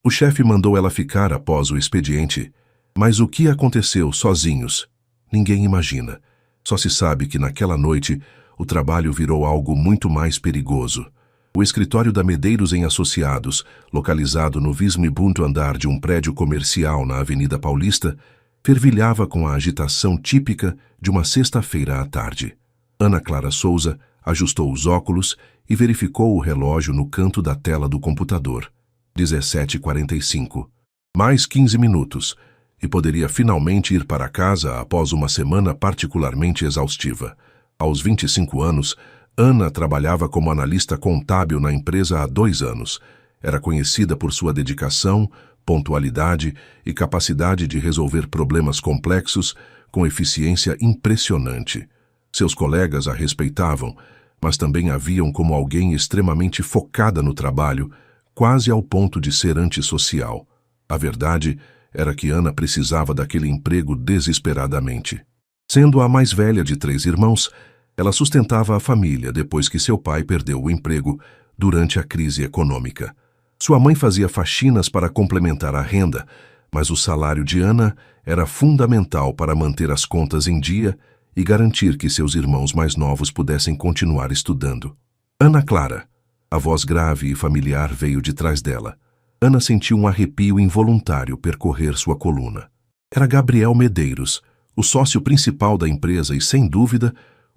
O chefe mandou ela ficar após o expediente, mas o que aconteceu sozinhos? Ninguém imagina. Só se sabe que naquela noite o trabalho virou algo muito mais perigoso. O escritório da Medeiros em Associados, localizado no 25º andar de um prédio comercial na Avenida Paulista, fervilhava com a agitação típica de uma sexta-feira à tarde. Ana Clara Souza ajustou os óculos e verificou o relógio no canto da tela do computador. 17h45. Mais 15 minutos, e poderia finalmente ir para casa após uma semana particularmente exaustiva. Aos 25 anos, Ana trabalhava como analista contábil na empresa há 2 anos. Era conhecida por sua dedicação, pontualidade e capacidade de resolver problemas complexos com eficiência impressionante. Seus colegas a respeitavam, mas também a viam como alguém extremamente focada no trabalho, quase ao ponto de ser antissocial. A verdade era que Ana precisava daquele emprego desesperadamente. Sendo a mais velha de 3 irmãos, ela sustentava a família depois que seu pai perdeu o emprego durante a crise econômica. Sua mãe fazia faxinas para complementar a renda, mas o salário de Ana era fundamental para manter as contas em dia e garantir que seus irmãos mais novos pudessem continuar estudando. Ana Clara. A voz grave e familiar veio de trás dela. Ana sentiu um arrepio involuntário percorrer sua coluna. Era Gabriel Medeiros, o sócio principal da empresa e, sem dúvida,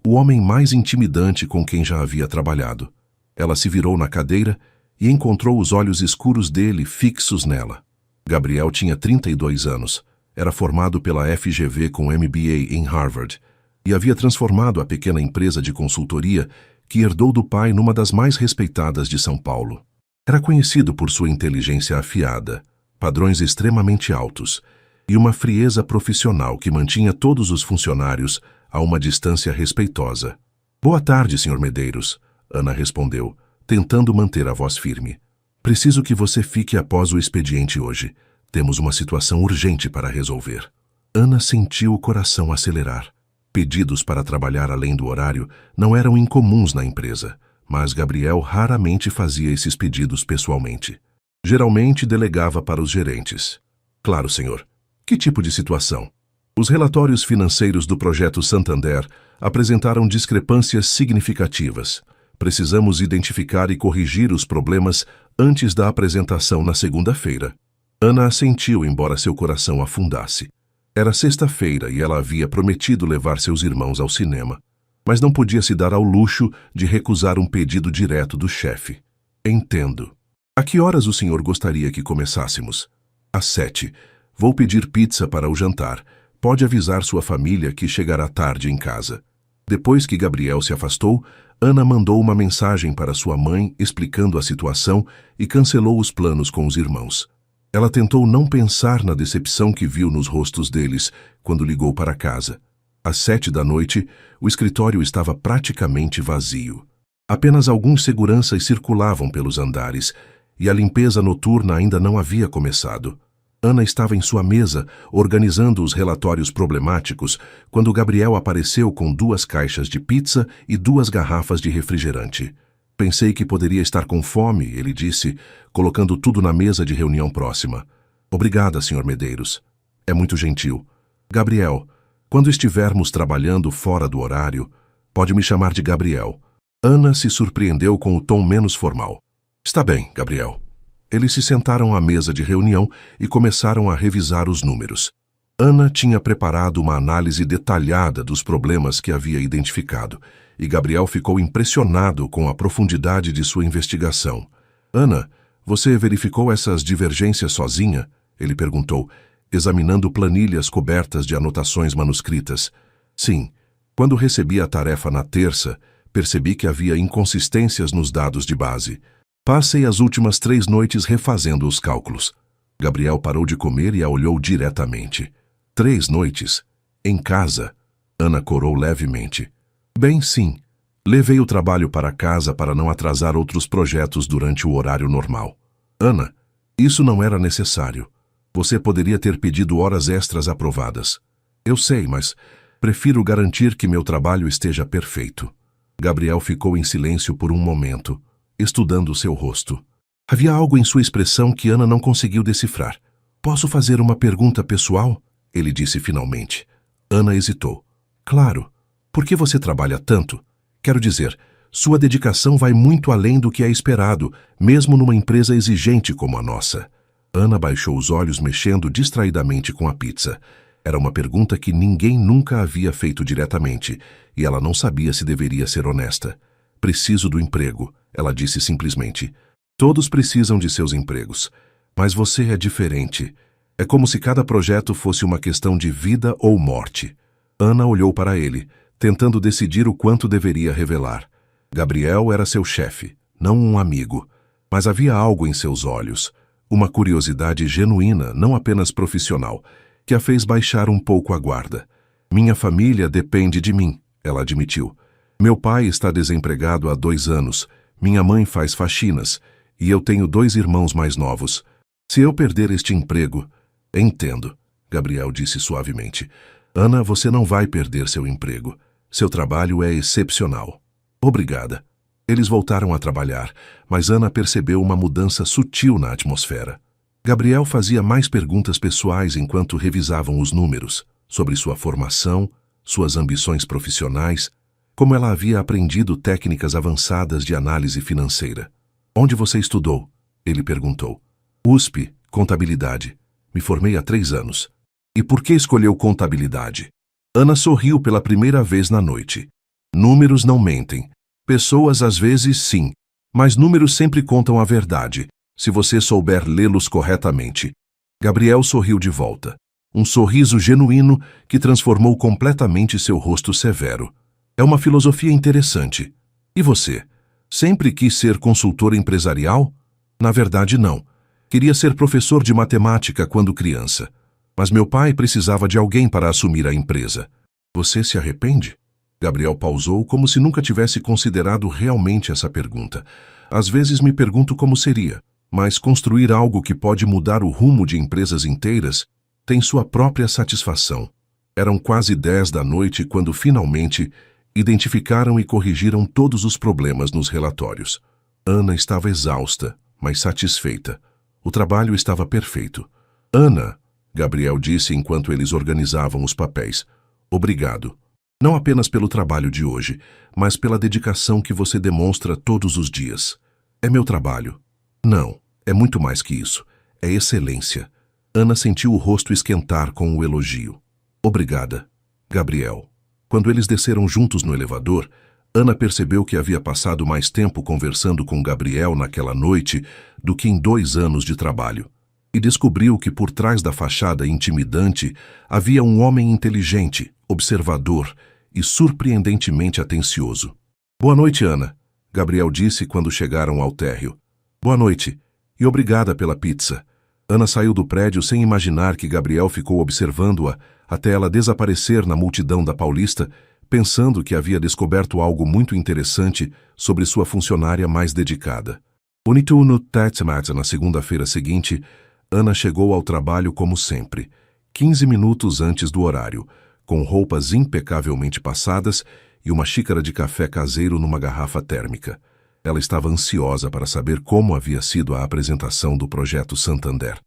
o homem mais intimidante com quem já havia trabalhado. Ela se virou na cadeira e encontrou os olhos escuros dele fixos nela. Gabriel tinha 32 anos, era formado pela FGV com MBA em Harvard e havia transformado a pequena empresa de consultoria que herdou do pai numa das mais respeitadas de São Paulo. Era conhecido por sua inteligência afiada, padrões extremamente altos e uma frieza profissional que mantinha todos os funcionários a uma distância respeitosa. "Boa tarde, Sr. Medeiros", Ana respondeu, tentando manter a voz firme. "Preciso que você fique após o expediente hoje. Temos uma situação urgente para resolver." Ana sentiu o coração acelerar. Pedidos para trabalhar além do horário não eram incomuns na empresa, mas Gabriel raramente fazia esses pedidos pessoalmente. Geralmente delegava para os gerentes. "Claro, senhor. Que tipo de situação?" Os relatórios financeiros do Projeto Santander apresentaram discrepâncias significativas. Precisamos identificar e corrigir os problemas antes da apresentação na segunda-feira. Ana assentiu, embora seu coração afundasse. Era sexta-feira e ela havia prometido levar seus irmãos ao cinema, mas não podia se dar ao luxo de recusar um pedido direto do chefe. "Entendo. A que horas o senhor gostaria que começássemos?" "Às 7. Vou pedir pizza para o jantar. Pode avisar sua família que chegará tarde em casa." Depois que Gabriel se afastou, Ana mandou uma mensagem para sua mãe explicando a situação e cancelou os planos com os irmãos. Ela tentou não pensar na decepção que viu nos rostos deles quando ligou para casa. Às 7 da noite, o escritório estava praticamente vazio. Apenas alguns seguranças circulavam pelos andares e a limpeza noturna ainda não havia começado. Ana estava em sua mesa, organizando os relatórios problemáticos, quando Gabriel apareceu com 2 caixas de pizza e 2 garrafas de refrigerante. "Pensei que poderia estar com fome", ele disse, colocando tudo na mesa de reunião próxima. "Obrigada, Sr. Medeiros. É muito gentil. Gabriel, quando estivermos trabalhando fora do horário, pode me chamar de Gabriel." Ana se surpreendeu com o tom menos formal. "Está bem, Gabriel." Eles se sentaram à mesa de reunião e começaram a revisar os números. Ana tinha preparado uma análise detalhada dos problemas que havia identificado, e Gabriel ficou impressionado com a profundidade de sua investigação. "Ana, você verificou essas divergências sozinha?" ele perguntou, examinando planilhas cobertas de anotações manuscritas. "Sim. Quando recebi a tarefa na terça, percebi que havia inconsistências nos dados de base. Passei as últimas 3 noites refazendo os cálculos." Gabriel parou de comer e a olhou diretamente. 3 noites? Em casa? Ana corou levemente. "Bem, sim. Levei o trabalho para casa para não atrasar outros projetos durante o horário normal." "Ana, isso não era necessário. Você poderia ter pedido horas extras aprovadas." "Eu sei, mas prefiro garantir que meu trabalho esteja perfeito." Gabriel ficou em silêncio por um momento, estudando seu rosto. Havia algo em sua expressão que Ana não conseguiu decifrar. Posso fazer uma pergunta pessoal? Ele disse finalmente. Ana hesitou. Claro. Por que você trabalha tanto? Quero dizer, sua dedicação vai muito além do que é esperado, mesmo numa empresa exigente como a nossa. Ana baixou os olhos mexendo distraidamente com a pizza. Era uma pergunta que ninguém nunca havia feito diretamente, e ela não sabia se deveria ser honesta. Preciso do emprego, ela disse simplesmente. Todos precisam de seus empregos, mas você é diferente. É como se cada projeto fosse uma questão de vida ou morte. Ana olhou para ele, tentando decidir o quanto deveria revelar. Gabriel era seu chefe, não um amigo, mas havia algo em seus olhos, uma curiosidade genuína, não apenas profissional, que a fez baixar um pouco a guarda. Minha família depende de mim, ela admitiu. Meu pai está desempregado há 2 anos, minha mãe faz faxinas, e eu tenho 2 irmãos mais novos. Se eu perder este emprego... Entendo, Gabriel disse suavemente. Ana, você não vai perder seu emprego. Seu trabalho é excepcional. Obrigada. Eles voltaram a trabalhar, mas Ana percebeu uma mudança sutil na atmosfera. Gabriel fazia mais perguntas pessoais enquanto revisavam os números, sobre sua formação, suas ambições profissionais, como ela havia aprendido técnicas avançadas de análise financeira. Onde você estudou? Ele perguntou. USP, contabilidade. Me formei há 3 anos. E por que escolheu contabilidade? Ana sorriu pela primeira vez na noite. Números não mentem. Pessoas às vezes sim, mas números sempre contam a verdade, se você souber lê-los corretamente. Gabriel sorriu de volta. Um sorriso genuíno que transformou completamente seu rosto severo. É uma filosofia interessante. E você? Sempre quis ser consultor empresarial? Na verdade, não. Queria ser professor de matemática quando criança. Mas meu pai precisava de alguém para assumir a empresa. Você se arrepende? Gabriel pausou como se nunca tivesse considerado realmente essa pergunta. Às vezes me pergunto como seria, mas construir algo que pode mudar o rumo de empresas inteiras tem sua própria satisfação. Eram quase 10 da noite quando finalmente identificaram e corrigiram todos os problemas nos relatórios. Ana estava exausta, mas satisfeita. O trabalho estava perfeito. Ana, Gabriel disse enquanto eles organizavam os papéis, obrigado. Não apenas pelo trabalho de hoje, mas pela dedicação que você demonstra todos os dias. É meu trabalho. Não, é muito mais que isso. É excelência. Ana sentiu o rosto esquentar com o elogio. Obrigada, Gabriel. Quando eles desceram juntos no elevador, Ana percebeu que havia passado mais tempo conversando com Gabriel naquela noite do que em 2 anos de trabalho. E descobriu que por trás da fachada intimidante havia um homem inteligente, observador e surpreendentemente atencioso. Boa noite, Ana, Gabriel disse quando chegaram ao térreo. Boa noite, e obrigada pela pizza. Ana saiu do prédio sem imaginar que Gabriel ficou observando-a até ela desaparecer na multidão da Paulista, pensando que havia descoberto algo muito interessante sobre sua funcionária mais dedicada. Bonito no Tetsamata na segunda-feira seguinte, Ana chegou ao trabalho como sempre, 15 minutos antes do horário, com roupas impecavelmente passadas e uma xícara de café caseiro numa garrafa térmica. Ela estava ansiosa para saber como havia sido a apresentação do projeto Santander.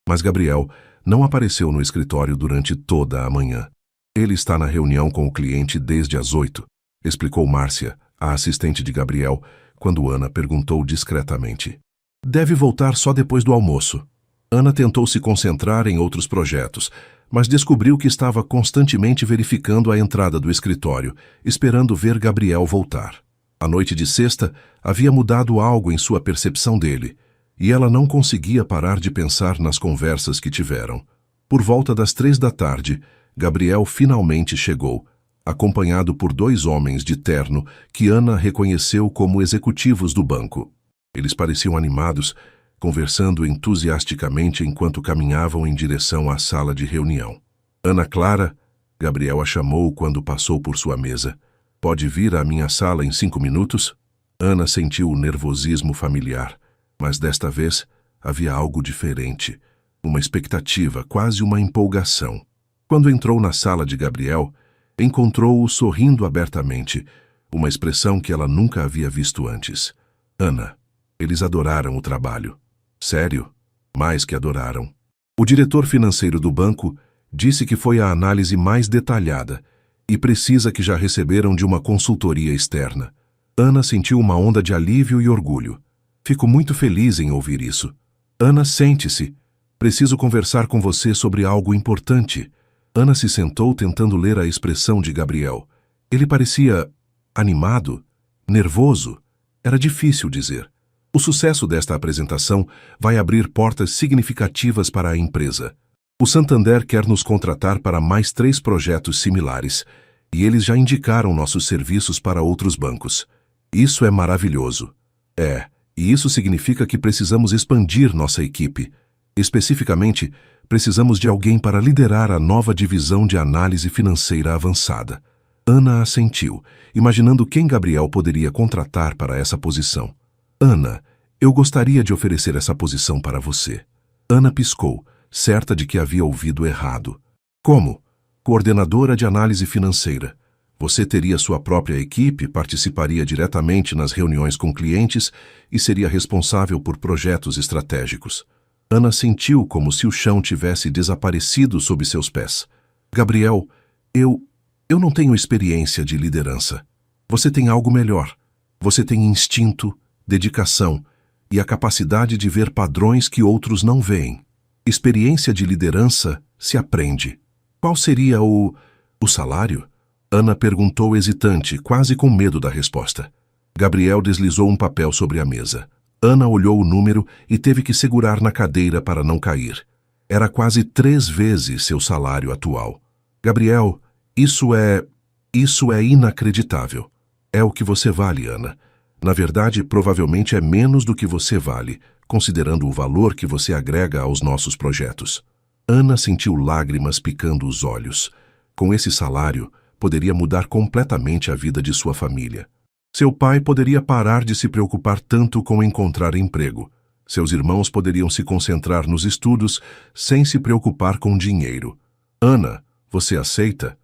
Mas Gabriel não apareceu no escritório durante toda a manhã. Ele está na reunião com o cliente desde as 8, explicou Márcia, a assistente de Gabriel, quando Ana perguntou discretamente. Deve voltar só depois do almoço. Ana tentou se concentrar em outros projetos, mas descobriu que estava constantemente verificando a entrada do escritório, esperando ver Gabriel voltar. A noite de sexta havia mudado algo em sua percepção dele, e ela não conseguia parar de pensar nas conversas que tiveram. Por volta das 3 da tarde, Gabriel finalmente chegou, acompanhado por 2 homens de terno que Ana reconheceu como executivos do banco. Eles pareciam animados, conversando entusiasticamente enquanto caminhavam em direção à sala de reunião. Ana Clara, Gabriel a chamou quando passou por sua mesa. Pode vir à minha sala em 5 minutos? Ana sentiu o nervosismo familiar, mas desta vez havia algo diferente, uma expectativa, quase uma empolgação. Quando entrou na sala de Gabriel, encontrou-o sorrindo abertamente, uma expressão que ela nunca havia visto antes. Ana, Eles adoraram o trabalho. Sério, mais que adoraram. O diretor financeiro do banco disse que foi a análise mais detalhada e precisa que já receberam de uma consultoria externa. Ana sentiu uma onda de alívio e orgulho. Fico muito feliz em ouvir isso. Ana, sente-se. Preciso conversar com você sobre algo importante. Ana se sentou tentando ler a expressão de Gabriel. Ele parecia animado, nervoso. Era difícil dizer. O sucesso desta apresentação vai abrir portas significativas para a empresa. O Santander quer nos contratar para mais 3 projetos similares, e eles já indicaram nossos serviços para outros bancos. Isso é maravilhoso. E isso significa que precisamos expandir nossa equipe. Especificamente, precisamos de alguém para liderar a nova divisão de análise financeira avançada. Ana assentiu, imaginando quem Gabriel poderia contratar para essa posição. Ana, eu gostaria de oferecer essa posição para você. Ana piscou, certa de que havia ouvido errado. Como? Coordenadora de análise financeira. Você teria sua própria equipe, participaria diretamente nas reuniões com clientes e seria responsável por projetos estratégicos. Ana sentiu como se o chão tivesse desaparecido sob seus pés. Gabriel, eu não tenho experiência de liderança. Você tem algo melhor. Você tem instinto, dedicação e a capacidade de ver padrões que outros não veem. Experiência de liderança se aprende. Qual seria o salário? Ana perguntou hesitante, quase com medo da resposta. Gabriel deslizou um papel sobre a mesa. Ana olhou o número e teve que segurar na cadeira para não cair. Era quase 3 vezes seu salário atual. Gabriel, isso é inacreditável. É o que você vale, Ana. Na verdade, provavelmente é menos do que você vale, considerando o valor que você agrega aos nossos projetos. Ana sentiu lágrimas picando os olhos. Com esse salário, poderia mudar completamente a vida de sua família. Seu pai poderia parar de se preocupar tanto com encontrar emprego. Seus irmãos poderiam se concentrar nos estudos sem se preocupar com dinheiro. Ana, você aceita?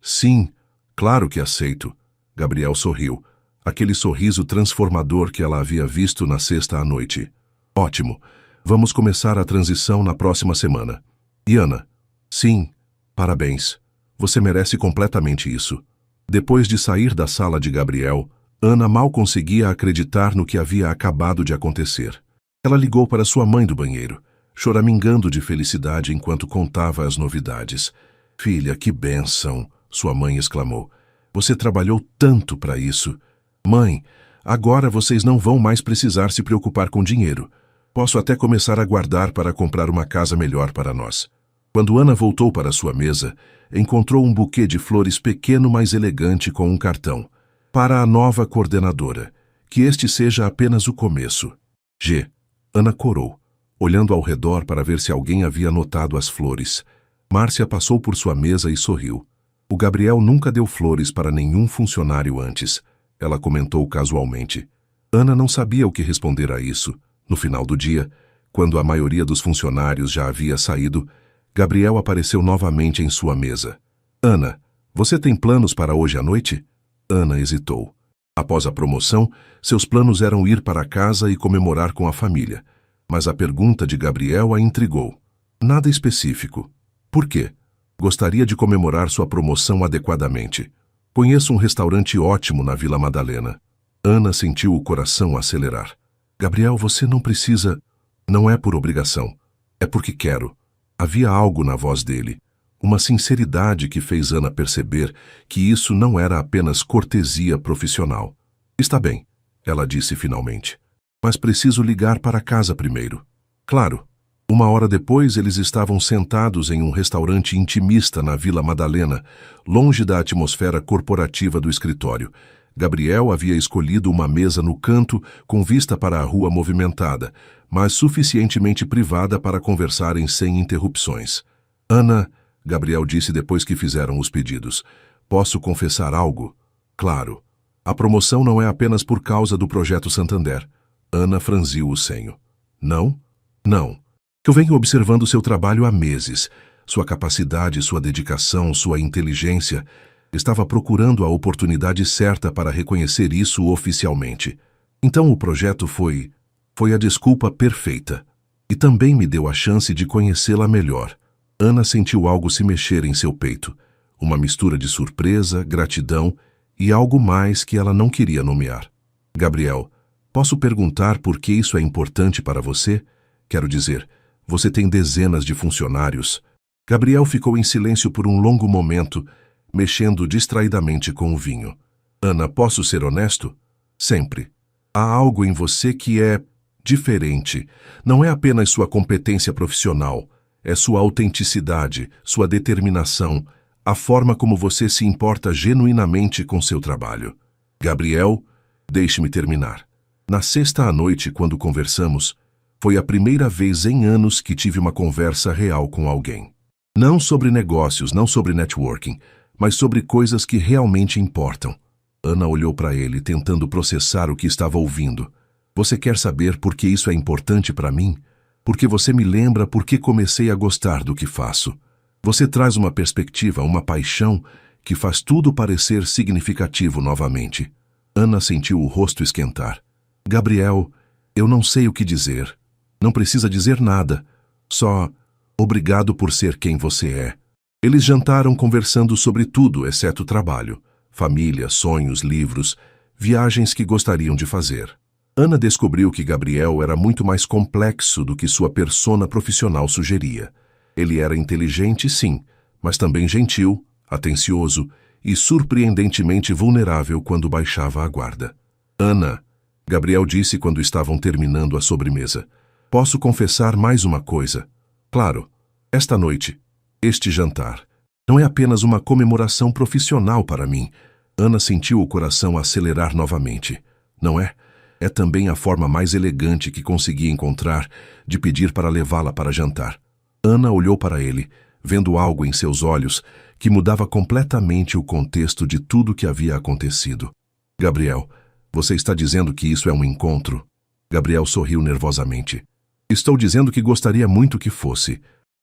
Sim, claro que aceito. Gabriel sorriu. Aquele sorriso transformador que ela havia visto na sexta à noite. Ótimo. Vamos começar a transição na próxima semana. E Ana? Sim, parabéns. Você merece completamente isso. Depois de sair da sala de Gabriel, Ana mal conseguia acreditar no que havia acabado de acontecer. Ela ligou para sua mãe do banheiro, choramingando de felicidade enquanto contava as novidades. Filha, que bênção! Sua mãe exclamou. Você trabalhou tanto para isso. Mãe, agora vocês não vão mais precisar se preocupar com dinheiro. Posso até começar a guardar para comprar uma casa melhor para nós. Quando Ana voltou para sua mesa, encontrou um buquê de flores pequeno, mas elegante, com um cartão. Para a nova coordenadora. Que este seja apenas o começo. G. Ana corou, olhando ao redor para ver se alguém havia notado as flores. Márcia passou por sua mesa e sorriu. O Gabriel nunca deu flores para nenhum funcionário antes. Ela comentou casualmente. Ana não sabia o que responder a isso. No final do dia, quando a maioria dos funcionários já havia saído, Gabriel apareceu novamente em sua mesa. Ana, você tem planos para hoje à noite? Ana hesitou. Após a promoção, seus planos eram ir para casa e comemorar com a família. Mas a pergunta de Gabriel a intrigou. Nada específico. Por quê? Gostaria de comemorar sua promoção adequadamente. Conheço um restaurante ótimo na Vila Madalena. Ana sentiu o coração acelerar. Gabriel, você não precisa... Não é por obrigação. É porque quero. Havia algo na voz dele. Uma sinceridade que fez Ana perceber que isso não era apenas cortesia profissional. Está bem, ela disse finalmente. Mas preciso ligar para casa primeiro. Claro. 1 hora depois, eles estavam sentados em um restaurante intimista na Vila Madalena, longe da atmosfera corporativa do escritório. Gabriel havia escolhido uma mesa no canto com vista para a rua movimentada, mas suficientemente privada para conversarem sem interrupções. Ana, Gabriel disse depois que fizeram os pedidos, posso confessar algo? Claro. A promoção não é apenas por causa do projeto Santander. Ana franziu o senho. Não? Não. Eu venho observando seu trabalho há meses. Sua capacidade, sua dedicação, sua inteligência. Estava procurando a oportunidade certa para reconhecer isso oficialmente. Então o projeto foi a desculpa perfeita. E também me deu a chance de conhecê-la melhor. Ana sentiu algo se mexer em seu peito. Uma mistura de surpresa, gratidão e algo mais que ela não queria nomear. Gabriel, posso perguntar por que isso é importante para você? Quero dizer, você tem dezenas de funcionários. Gabriel ficou em silêncio por um longo momento, mexendo distraidamente com o vinho. Ana, posso ser honesto? Sempre. Há algo em você que é diferente. Não é apenas sua competência profissional, é sua autenticidade, sua determinação, a forma como você se importa genuinamente com seu trabalho. Gabriel, deixe-me terminar. Na sexta à noite, quando conversamos, foi a primeira vez em anos que tive uma conversa real com alguém. Não sobre negócios, não sobre networking, mas sobre coisas que realmente importam. Ana olhou para ele, tentando processar o que estava ouvindo. Você quer saber por que isso é importante para mim? Porque você me lembra por que comecei a gostar do que faço. Você traz uma perspectiva, uma paixão, que faz tudo parecer significativo novamente. Ana sentiu o rosto esquentar. Gabriel, eu não sei o que dizer. Não precisa dizer nada. Só obrigado por ser quem você é. Eles jantaram conversando sobre tudo, exceto trabalho. Família, sonhos, livros, viagens que gostariam de fazer. Ana descobriu que Gabriel era muito mais complexo do que sua persona profissional sugeria. Ele era inteligente, sim, mas também gentil, atencioso e surpreendentemente vulnerável quando baixava a guarda. Ana, Gabriel disse quando estavam terminando a sobremesa, posso confessar mais uma coisa. Claro, esta noite, este jantar, não é apenas uma comemoração profissional para mim. Ana sentiu o coração acelerar novamente. Não é? É também a forma mais elegante que consegui encontrar de pedir para levá-la para jantar. Ana olhou para ele, vendo algo em seus olhos que mudava completamente o contexto de tudo que havia acontecido. Gabriel, você está dizendo que isso é um encontro? Gabriel sorriu nervosamente. Estou dizendo que gostaria muito que fosse.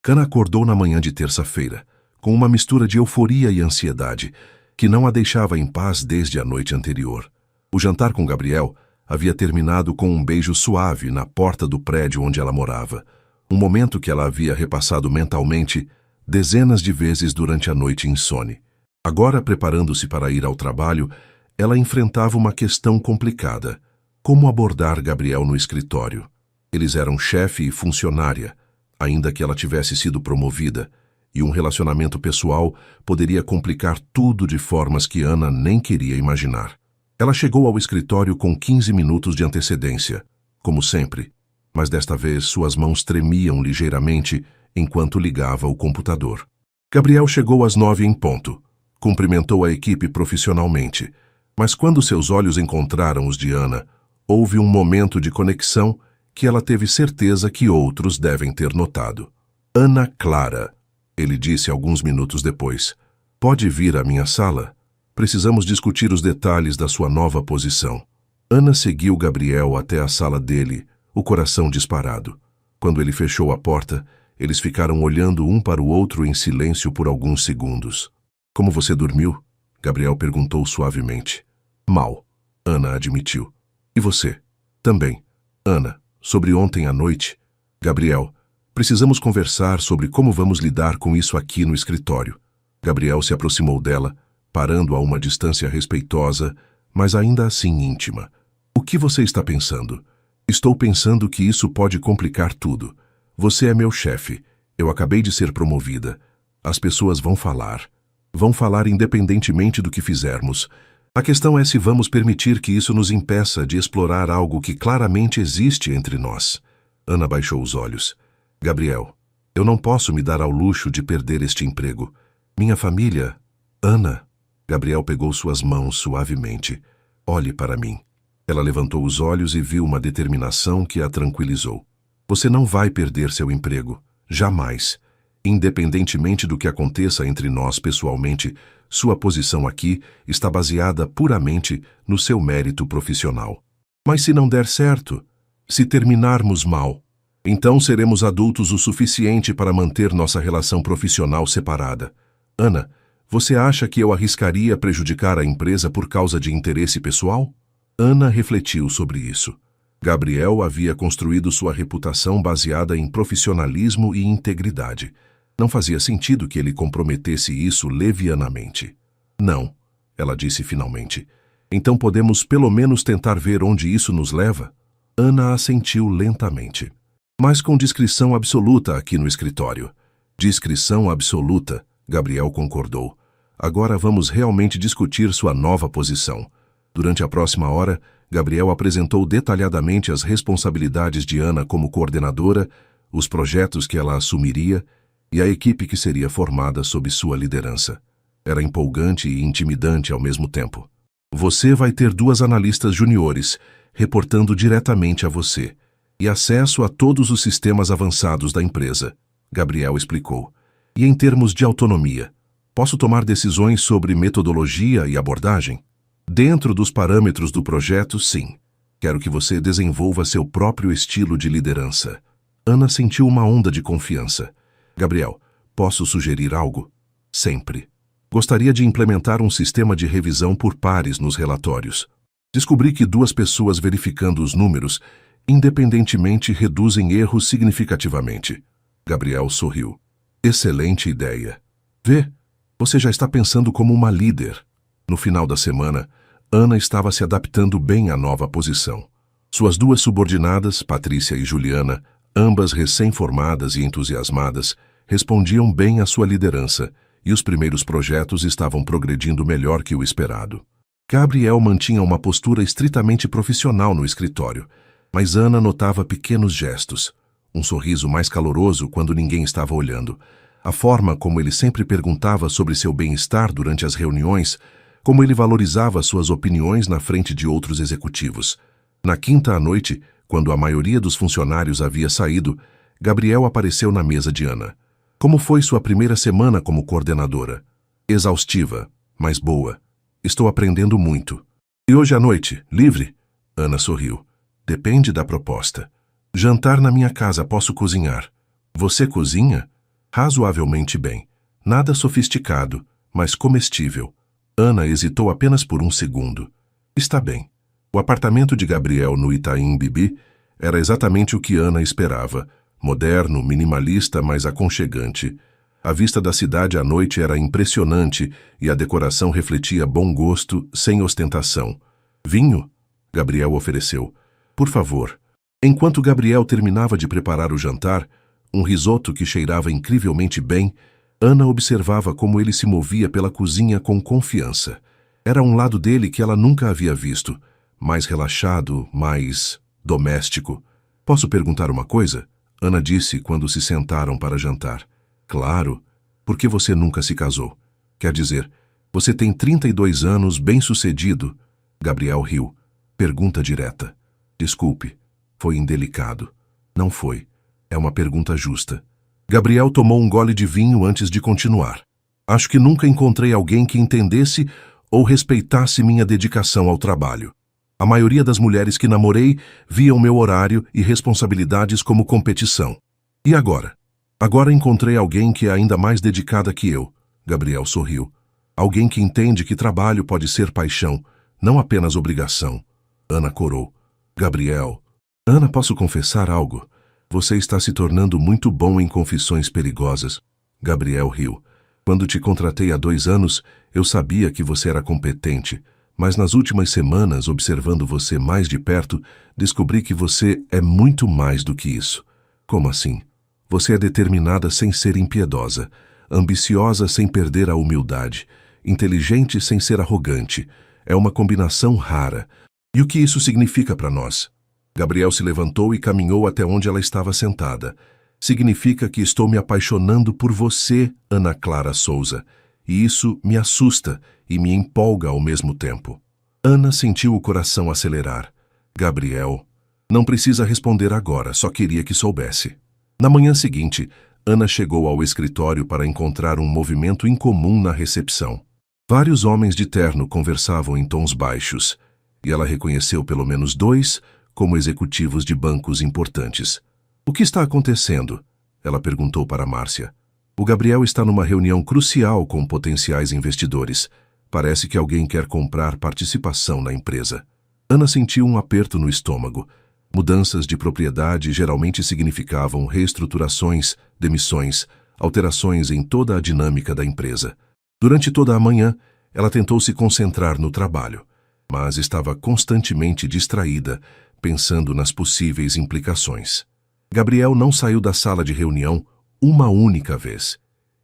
Ana acordou na manhã de terça-feira, com uma mistura de euforia e ansiedade, que não a deixava em paz desde a noite anterior. O jantar com Gabriel havia terminado com um beijo suave na porta do prédio onde ela morava, um momento que ela havia repassado mentalmente dezenas de vezes durante a noite insone. Agora, preparando-se para ir ao trabalho, ela enfrentava uma questão complicada: como abordar Gabriel no escritório? Eles eram chefe e funcionária, ainda que ela tivesse sido promovida, e um relacionamento pessoal poderia complicar tudo de formas que Ana nem queria imaginar. Ela chegou ao escritório com 15 minutos de antecedência, como sempre, mas desta vez suas mãos tremiam ligeiramente enquanto ligava o computador. Gabriel chegou às 9 em ponto. Cumprimentou a equipe profissionalmente, mas quando seus olhos encontraram os de Ana, houve um momento de conexão que ela teve certeza que outros devem ter notado. Ana Clara, ele disse alguns minutos depois, pode vir à minha sala? Precisamos discutir os detalhes da sua nova posição. Ana seguiu Gabriel até a sala dele, o coração disparado. Quando ele fechou a porta, eles ficaram olhando um para o outro em silêncio por alguns segundos. Como você dormiu? Gabriel perguntou suavemente. Mal, Ana admitiu. E você? Também. Ana, sobre ontem à noite. Gabriel, precisamos conversar sobre como vamos lidar com isso aqui no escritório. Gabriel se aproximou dela, parando a uma distância respeitosa, mas ainda assim íntima. O que você está pensando? Estou pensando que isso pode complicar tudo. Você é meu chefe. Eu acabei de ser promovida. As pessoas vão falar. Vão falar independentemente do que fizermos. A questão é se vamos permitir que isso nos impeça de explorar algo que claramente existe entre nós. Ana baixou os olhos. Gabriel, eu não posso me dar ao luxo de perder este emprego. Minha família... Ana... Gabriel pegou suas mãos suavemente. Olhe para mim. Ela levantou os olhos e viu uma determinação que a tranquilizou. Você não vai perder seu emprego. Jamais. Independentemente do que aconteça entre nós pessoalmente, sua posição aqui está baseada puramente no seu mérito profissional. Mas se não der certo, se terminarmos mal, então seremos adultos o suficiente para manter nossa relação profissional separada. Ana, você acha que eu arriscaria prejudicar a empresa por causa de interesse pessoal? Ana refletiu sobre isso. Gabriel havia construído sua reputação baseada em profissionalismo e integridade. Não fazia sentido que ele comprometesse isso levianamente. Não, ela disse finalmente. Então podemos pelo menos tentar ver onde isso nos leva? Ana assentiu lentamente. Mas com discrição absoluta aqui no escritório. Discrição absoluta, Gabriel concordou. Agora vamos realmente discutir sua nova posição. Durante a próxima hora, Gabriel apresentou detalhadamente as responsabilidades de Ana como coordenadora, os projetos que ela assumiria e a equipe que seria formada sob sua liderança. Era empolgante e intimidante ao mesmo tempo. Você vai ter 2 analistas juniores, reportando diretamente a você, e acesso a todos os sistemas avançados da empresa, Gabriel explicou. E em termos de autonomia, posso tomar decisões sobre metodologia e abordagem? Dentro dos parâmetros do projeto, sim. Quero que você desenvolva seu próprio estilo de liderança. Ana sentiu uma onda de confiança. Gabriel, posso sugerir algo? Sempre. Gostaria de implementar um sistema de revisão por pares nos relatórios. Descobri que 2 pessoas verificando os números, independentemente, reduzem erros significativamente. Gabriel sorriu. Excelente ideia. Vê, você já está pensando como uma líder. No final da semana, Ana estava se adaptando bem à nova posição. Suas 2 subordinadas, Patrícia e Juliana, ambas recém-formadas e entusiasmadas, respondiam bem à sua liderança, e os primeiros projetos estavam progredindo melhor que o esperado. Gabriel mantinha uma postura estritamente profissional no escritório, mas Ana notava pequenos gestos, um sorriso mais caloroso quando ninguém estava olhando, a forma como ele sempre perguntava sobre seu bem-estar durante as reuniões, como ele valorizava suas opiniões na frente de outros executivos. Na quinta à noite, quando a maioria dos funcionários havia saído, Gabriel apareceu na mesa de Ana. Como foi sua primeira semana como coordenadora? Exaustiva, mas boa. Estou aprendendo muito. E hoje à noite, livre? Ana sorriu. Depende da proposta. Jantar na minha casa, posso cozinhar. Você cozinha? Razoavelmente bem. Nada sofisticado, mas comestível. Ana hesitou apenas por um segundo. Está bem. O apartamento de Gabriel no Itaim Bibi era exatamente o que Ana esperava. Moderno, minimalista, mas aconchegante. A vista da cidade à noite era impressionante e a decoração refletia bom gosto, sem ostentação. Vinho? Gabriel ofereceu. Por favor. Enquanto Gabriel terminava de preparar o jantar, um risoto que cheirava incrivelmente bem, Ana observava como ele se movia pela cozinha com confiança. Era um lado dele que ela nunca havia visto. Mais relaxado, mais doméstico. Posso perguntar uma coisa? Ana disse quando se sentaram para jantar. Claro, por que você nunca se casou? Quer dizer, você tem 32 anos, bem-sucedido. Gabriel riu. Pergunta direta. Desculpe, foi indelicado. Não foi. É uma pergunta justa. Gabriel tomou um gole de vinho antes de continuar. Acho que nunca encontrei alguém que entendesse ou respeitasse minha dedicação ao trabalho. A maioria das mulheres que namorei viam meu horário e responsabilidades como competição. E agora? Agora encontrei alguém que é ainda mais dedicada que eu. Gabriel sorriu. Alguém que entende que trabalho pode ser paixão, não apenas obrigação. Ana corou. Gabriel. Ana, posso confessar algo? Você está se tornando muito bom em confissões perigosas. Gabriel riu. Quando te contratei há 2 anos, eu sabia que você era competente. Mas nas últimas semanas, observando você mais de perto, descobri que você é muito mais do que isso. Como assim? Você é determinada sem ser impiedosa, ambiciosa sem perder a humildade, inteligente sem ser arrogante. É uma combinação rara. E o que isso significa para nós? Gabriel se levantou e caminhou até onde ela estava sentada. Significa que estou me apaixonando por você, Ana Clara Souza. E isso me assusta e me empolga ao mesmo tempo. Ana sentiu o coração acelerar. Gabriel, não precisa responder agora, só queria que soubesse. Na manhã seguinte, Ana chegou ao escritório para encontrar um movimento incomum na recepção. Vários homens de terno conversavam em tons baixos, e ela reconheceu pelo menos 2 como executivos de bancos importantes. O que está acontecendo? Ela perguntou para Márcia. O Gabriel está numa reunião crucial com potenciais investidores. Parece que alguém quer comprar participação na empresa. Ana sentiu um aperto no estômago. Mudanças de propriedade geralmente significavam reestruturações, demissões, alterações em toda a dinâmica da empresa. Durante toda a manhã, ela tentou se concentrar no trabalho, mas estava constantemente distraída, pensando nas possíveis implicações. Gabriel não saiu da sala de reunião uma única vez,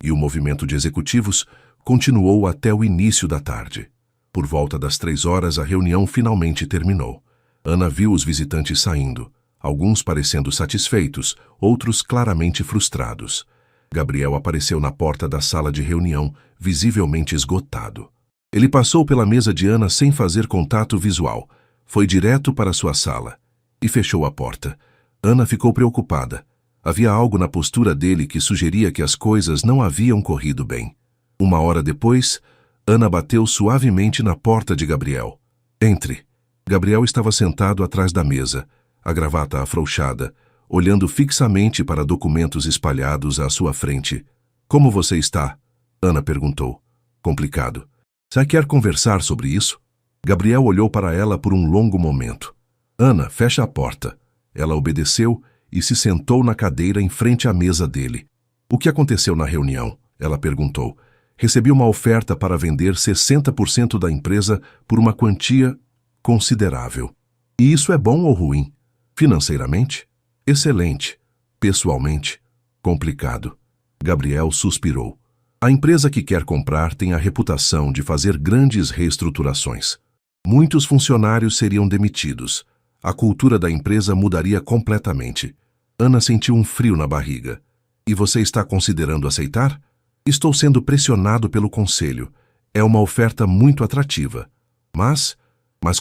e o movimento de executivos continuou até o início da tarde. Por volta das 3 horas, a reunião finalmente terminou. Ana viu os visitantes saindo, alguns parecendo satisfeitos, outros claramente frustrados. Gabriel apareceu na porta da sala de reunião, visivelmente esgotado. Ele passou pela mesa de Ana sem fazer contato visual, foi direto para sua sala e fechou a porta. Ana ficou preocupada. Havia algo na postura dele que sugeria que as coisas não haviam corrido bem. 1 hora depois, Ana bateu suavemente na porta de Gabriel. Entre. Gabriel estava sentado atrás da mesa, a gravata afrouxada, olhando fixamente para documentos espalhados à sua frente. Como você está? Ana perguntou. Complicado. Você quer conversar sobre isso? Gabriel olhou para ela por um longo momento. Ana, fecha a porta. Ela obedeceu e se sentou na cadeira em frente à mesa dele. O que aconteceu na reunião? Ela perguntou. Recebi uma oferta para vender 60% da empresa por uma quantia considerável. E isso é bom ou ruim? Financeiramente? Excelente. Pessoalmente? Complicado. Gabriel suspirou. A empresa que quer comprar tem a reputação de fazer grandes reestruturações. Muitos funcionários seriam demitidos. A cultura da empresa mudaria completamente. Ana sentiu um frio na barriga. E você está considerando aceitar? Estou sendo pressionado pelo conselho. É uma oferta muito atrativa. Mas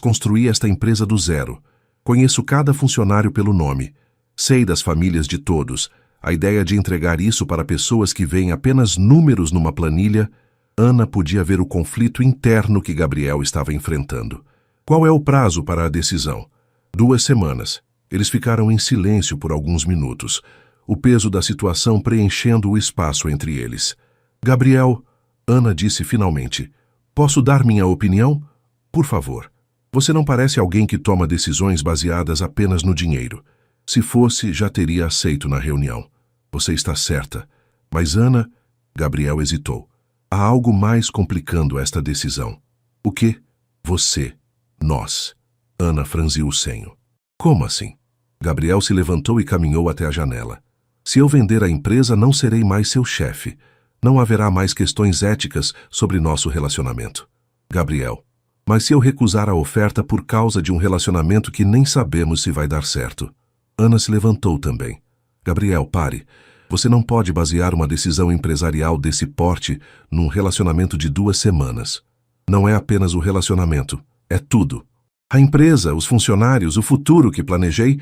construí esta empresa do zero. Conheço cada funcionário pelo nome. Sei das famílias de todos. A ideia de entregar isso para pessoas que veem apenas números numa planilha. Ana podia ver o conflito interno que Gabriel estava enfrentando. Qual é o prazo para a decisão? 2 semanas. Eles ficaram em silêncio por alguns minutos, o peso da situação preenchendo o espaço entre eles. Gabriel, Ana disse finalmente, posso dar minha opinião? Por favor. Você não parece alguém que toma decisões baseadas apenas no dinheiro. Se fosse, já teria aceito na reunião. Você está certa. Mas Ana, Gabriel hesitou. Há algo mais complicando esta decisão. O quê? Você. Nós. Ana franziu o senho. Como assim? Gabriel se levantou e caminhou até a janela. Se eu vender a empresa, não serei mais seu chefe. Não haverá mais questões éticas sobre nosso relacionamento. Gabriel. Mas se eu recusar a oferta por causa de um relacionamento que nem sabemos se vai dar certo? Ana se levantou também. Gabriel, pare. Você não pode basear uma decisão empresarial desse porte num relacionamento de 2 semanas. Não é apenas o relacionamento, é tudo. A empresa, os funcionários, o futuro que planejei.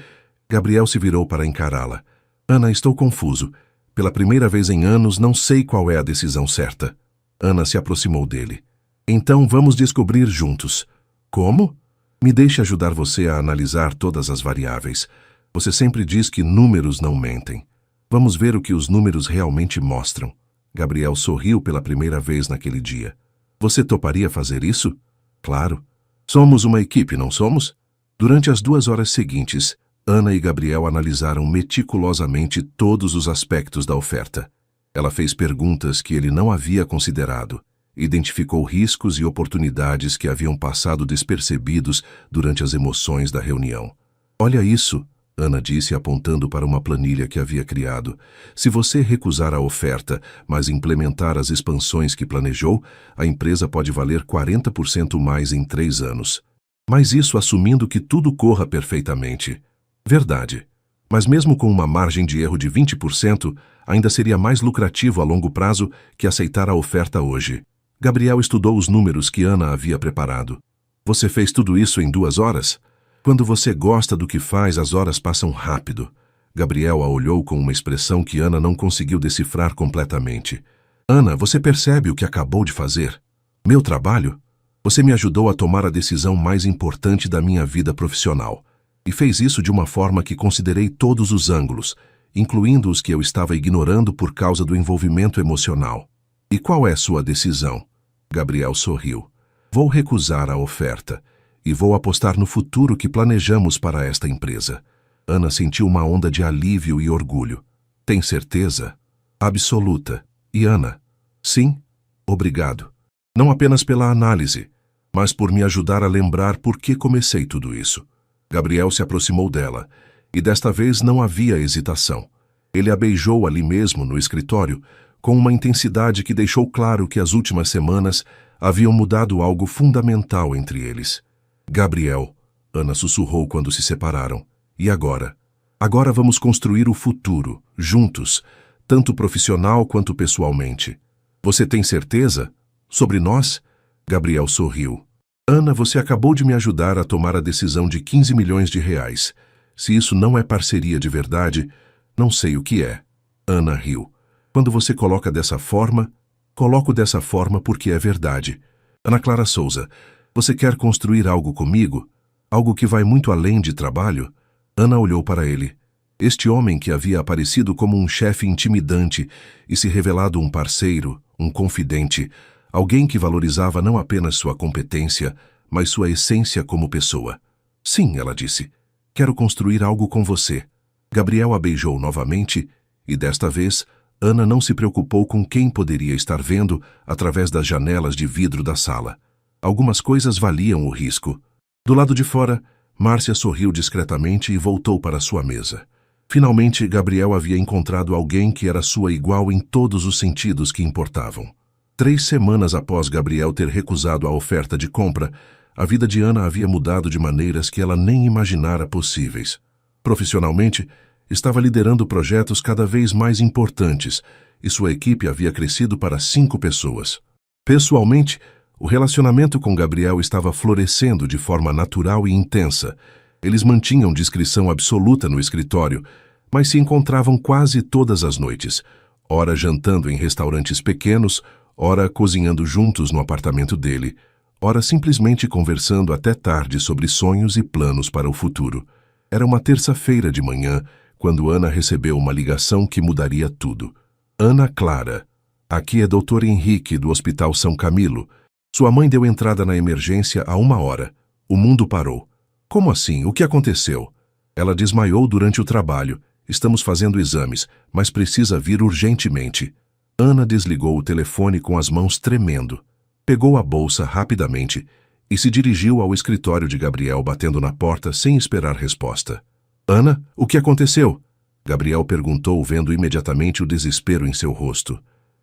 Gabriel se virou para encará-la. Ana, estou confuso. Pela primeira vez em anos, não sei qual é a decisão certa. Ana se aproximou dele. Então vamos descobrir juntos. Como? Me deixe ajudar você a analisar todas as variáveis. Você sempre diz que números não mentem. Vamos ver o que os números realmente mostram. Gabriel sorriu pela primeira vez naquele dia. Você toparia fazer isso? Claro. Somos uma equipe, não somos? Durante as 2 horas seguintes, Ana e Gabriel analisaram meticulosamente todos os aspectos da oferta. Ela fez perguntas que ele não havia considerado. Identificou riscos e oportunidades que haviam passado despercebidos durante as emoções da reunião. Olha isso, Ana disse apontando para uma planilha que havia criado. Se você recusar a oferta, mas implementar as expansões que planejou, a empresa pode valer 40% mais em 3 anos. Mas isso assumindo que tudo corra perfeitamente. Verdade. Mas mesmo com uma margem de erro de 20%, ainda seria mais lucrativo a longo prazo que aceitar a oferta hoje. Gabriel estudou os números que Ana havia preparado. Você fez tudo isso em 2 horas? Quando você gosta do que faz, as horas passam rápido. Gabriel a olhou com uma expressão que Ana não conseguiu decifrar completamente. Ana, você percebe o que acabou de fazer? Meu trabalho? Você me ajudou a tomar a decisão mais importante da minha vida profissional. E fez isso de uma forma que considerei todos os ângulos, incluindo os que eu estava ignorando por causa do envolvimento emocional. E qual é sua decisão? Gabriel sorriu. Vou recusar a oferta. e vou apostar no futuro que planejamos para esta empresa. Ana sentiu uma onda de alívio e orgulho. Tem certeza? Absoluta. E Ana? Sim? Obrigado. Não apenas pela análise, mas por me ajudar a lembrar por que comecei tudo isso. Gabriel se aproximou dela, e desta vez não havia hesitação. Ele a beijou ali mesmo, no escritório, com uma intensidade que deixou claro que as últimas semanas haviam mudado algo fundamental entre eles. Gabriel, Ana sussurrou quando se separaram. E agora? Agora vamos construir o futuro, juntos, tanto profissional quanto pessoalmente. Você tem certeza? Sobre nós? Gabriel sorriu. Ana, você acabou de me ajudar a tomar a decisão de 15 milhões de reais. Se isso não é parceria de verdade, não sei o que é. Ana riu. Quando você coloca dessa forma, coloco dessa forma porque é verdade. Ana Clara Souza, você quer construir algo comigo? Algo que vai muito além de trabalho? Ana olhou para ele. Este homem que havia aparecido como um chefe intimidante e se revelado um parceiro, um confidente, alguém que valorizava não apenas sua competência, mas sua essência como pessoa. Sim, ela disse. Quero construir algo com você. Gabriel a beijou novamente e, desta vez, Ana não se preocupou com quem poderia estar vendo através das janelas de vidro da sala. Algumas coisas valiam o risco. Do lado de fora, Márcia sorriu discretamente e voltou para sua mesa. Finalmente, Gabriel havia encontrado alguém que era sua igual em todos os sentidos que importavam. 3 semanas após Gabriel ter recusado a oferta de compra, a vida de Ana havia mudado de maneiras que ela nem imaginara possíveis. Profissionalmente, estava liderando projetos cada vez mais importantes e sua equipe havia crescido para 5 pessoas. Pessoalmente, o relacionamento com Gabriel estava florescendo de forma natural e intensa. Eles mantinham discrição absoluta no escritório, mas se encontravam quase todas as noites, ora jantando em restaurantes pequenos, ora cozinhando juntos no apartamento dele, ora simplesmente conversando até tarde sobre sonhos e planos para o futuro. Era uma terça-feira de manhã, quando Ana recebeu uma ligação que mudaria tudo. Ana Clara, aqui é Dr. Henrique, do Hospital São Camilo. Sua mãe deu entrada na emergência há 1 hora. O mundo parou. Como assim? O que aconteceu? Ela desmaiou durante o trabalho. Estamos fazendo exames, mas precisa vir urgentemente. Ana desligou o telefone com as mãos tremendo. Pegou a bolsa rapidamente e se dirigiu ao escritório de Gabriel, batendo na porta sem esperar resposta. Ana, o que aconteceu? Gabriel perguntou, vendo imediatamente o desespero em seu rosto.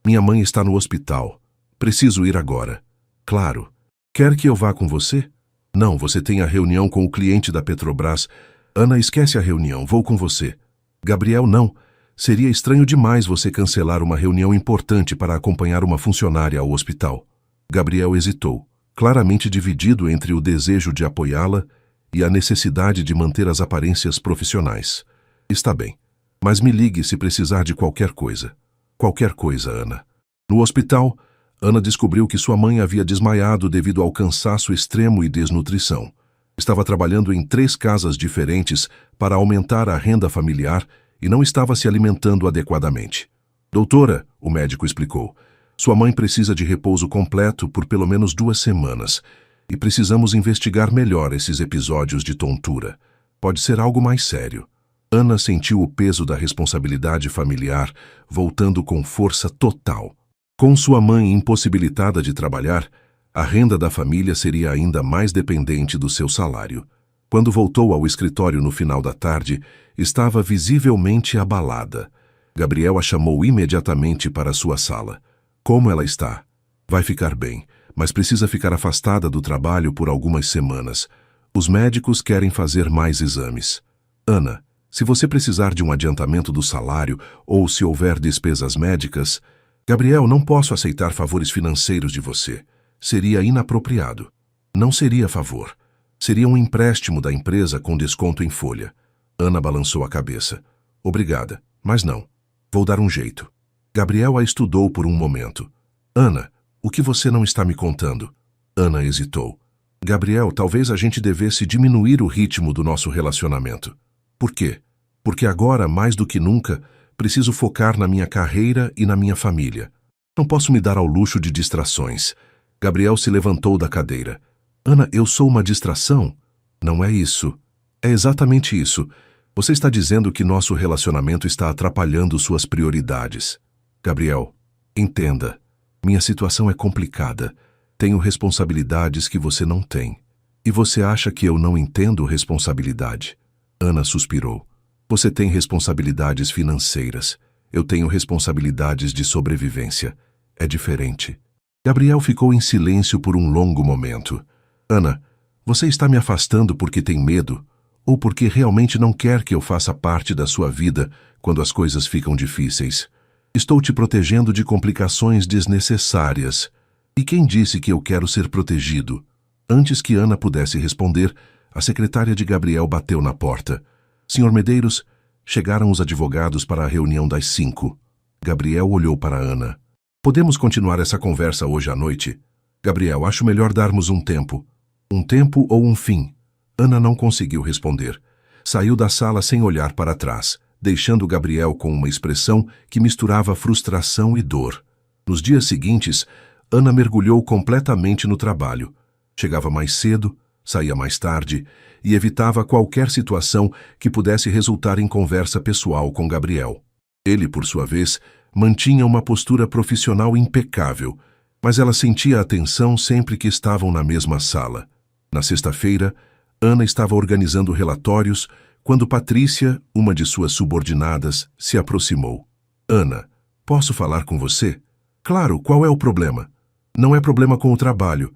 Minha mãe está no hospital. Preciso ir agora. Claro. Quer que eu vá com você? Não, você tem a reunião com o cliente da Petrobras. Ana, esquece a reunião, vou com você. Gabriel, não. Seria estranho demais você cancelar uma reunião importante para acompanhar uma funcionária ao hospital. Gabriel hesitou, claramente dividido entre o desejo de apoiá-la e a necessidade de manter as aparências profissionais. Está bem, mas me ligue se precisar de qualquer coisa. Qualquer coisa, Ana. No hospital, Ana descobriu que sua mãe havia desmaiado devido ao cansaço extremo e desnutrição. Estava trabalhando em 3 casas diferentes para aumentar a renda familiar e não estava se alimentando adequadamente. Doutora, o médico explicou, sua mãe precisa de repouso completo por pelo menos 2 semanas e precisamos investigar melhor esses episódios de tontura. Pode ser algo mais sério. Ana sentiu o peso da responsabilidade familiar voltando com força total. Com sua mãe impossibilitada de trabalhar, a renda da família seria ainda mais dependente do seu salário. Quando voltou ao escritório no final da tarde, estava visivelmente abalada. Gabriel a chamou imediatamente para sua sala. Como ela está? Vai ficar bem, mas precisa ficar afastada do trabalho por algumas semanas. Os médicos querem fazer mais exames. Ana, se você precisar de um adiantamento do salário ou se houver despesas médicas... Gabriel, não posso aceitar favores financeiros de você. Seria inapropriado. Não seria favor. Seria um empréstimo da empresa com desconto em folha. Ana balançou a cabeça. Obrigada, mas não. Vou dar um jeito. Gabriel a estudou por um momento. Ana, o que você não está me contando? Ana hesitou. Gabriel, talvez a gente devesse diminuir o ritmo do nosso relacionamento. Por quê? Porque agora, mais do que nunca, preciso focar na minha carreira e na minha família. Não posso me dar ao luxo de distrações. Gabriel se levantou da cadeira. Ana, eu sou uma distração? Não é isso. É exatamente isso. Você está dizendo que nosso relacionamento está atrapalhando suas prioridades. Gabriel, entenda. Minha situação é complicada. Tenho responsabilidades que você não tem. E você acha que eu não entendo responsabilidade? Ana suspirou. Você tem responsabilidades financeiras. Eu tenho responsabilidades de sobrevivência. É diferente. Gabriel ficou em silêncio por um longo momento. Ana, você está me afastando porque tem medo? Ou porque realmente não quer que eu faça parte da sua vida quando as coisas ficam difíceis? Estou te protegendo de complicações desnecessárias. E quem disse que eu quero ser protegido? Antes que Ana pudesse responder, a secretária de Gabriel bateu na porta. Senhor Medeiros, chegaram os advogados para a reunião das 5. Gabriel olhou para Ana. Podemos continuar essa conversa hoje à noite? Gabriel, acho melhor darmos um tempo. Um tempo ou um fim? Ana não conseguiu responder. Saiu da sala sem olhar para trás, deixando Gabriel com uma expressão que misturava frustração e dor. Nos dias seguintes, Ana mergulhou completamente no trabalho. Chegava mais cedo, saía mais tarde e evitava qualquer situação que pudesse resultar em conversa pessoal com Gabriel. Ele, por sua vez, mantinha uma postura profissional impecável, mas ela sentia a tensão sempre que estavam na mesma sala. Na sexta-feira, Ana estava organizando relatórios quando Patrícia, uma de suas subordinadas, se aproximou. Ana, posso falar com você? Claro, qual é o problema? Não é problema com o trabalho.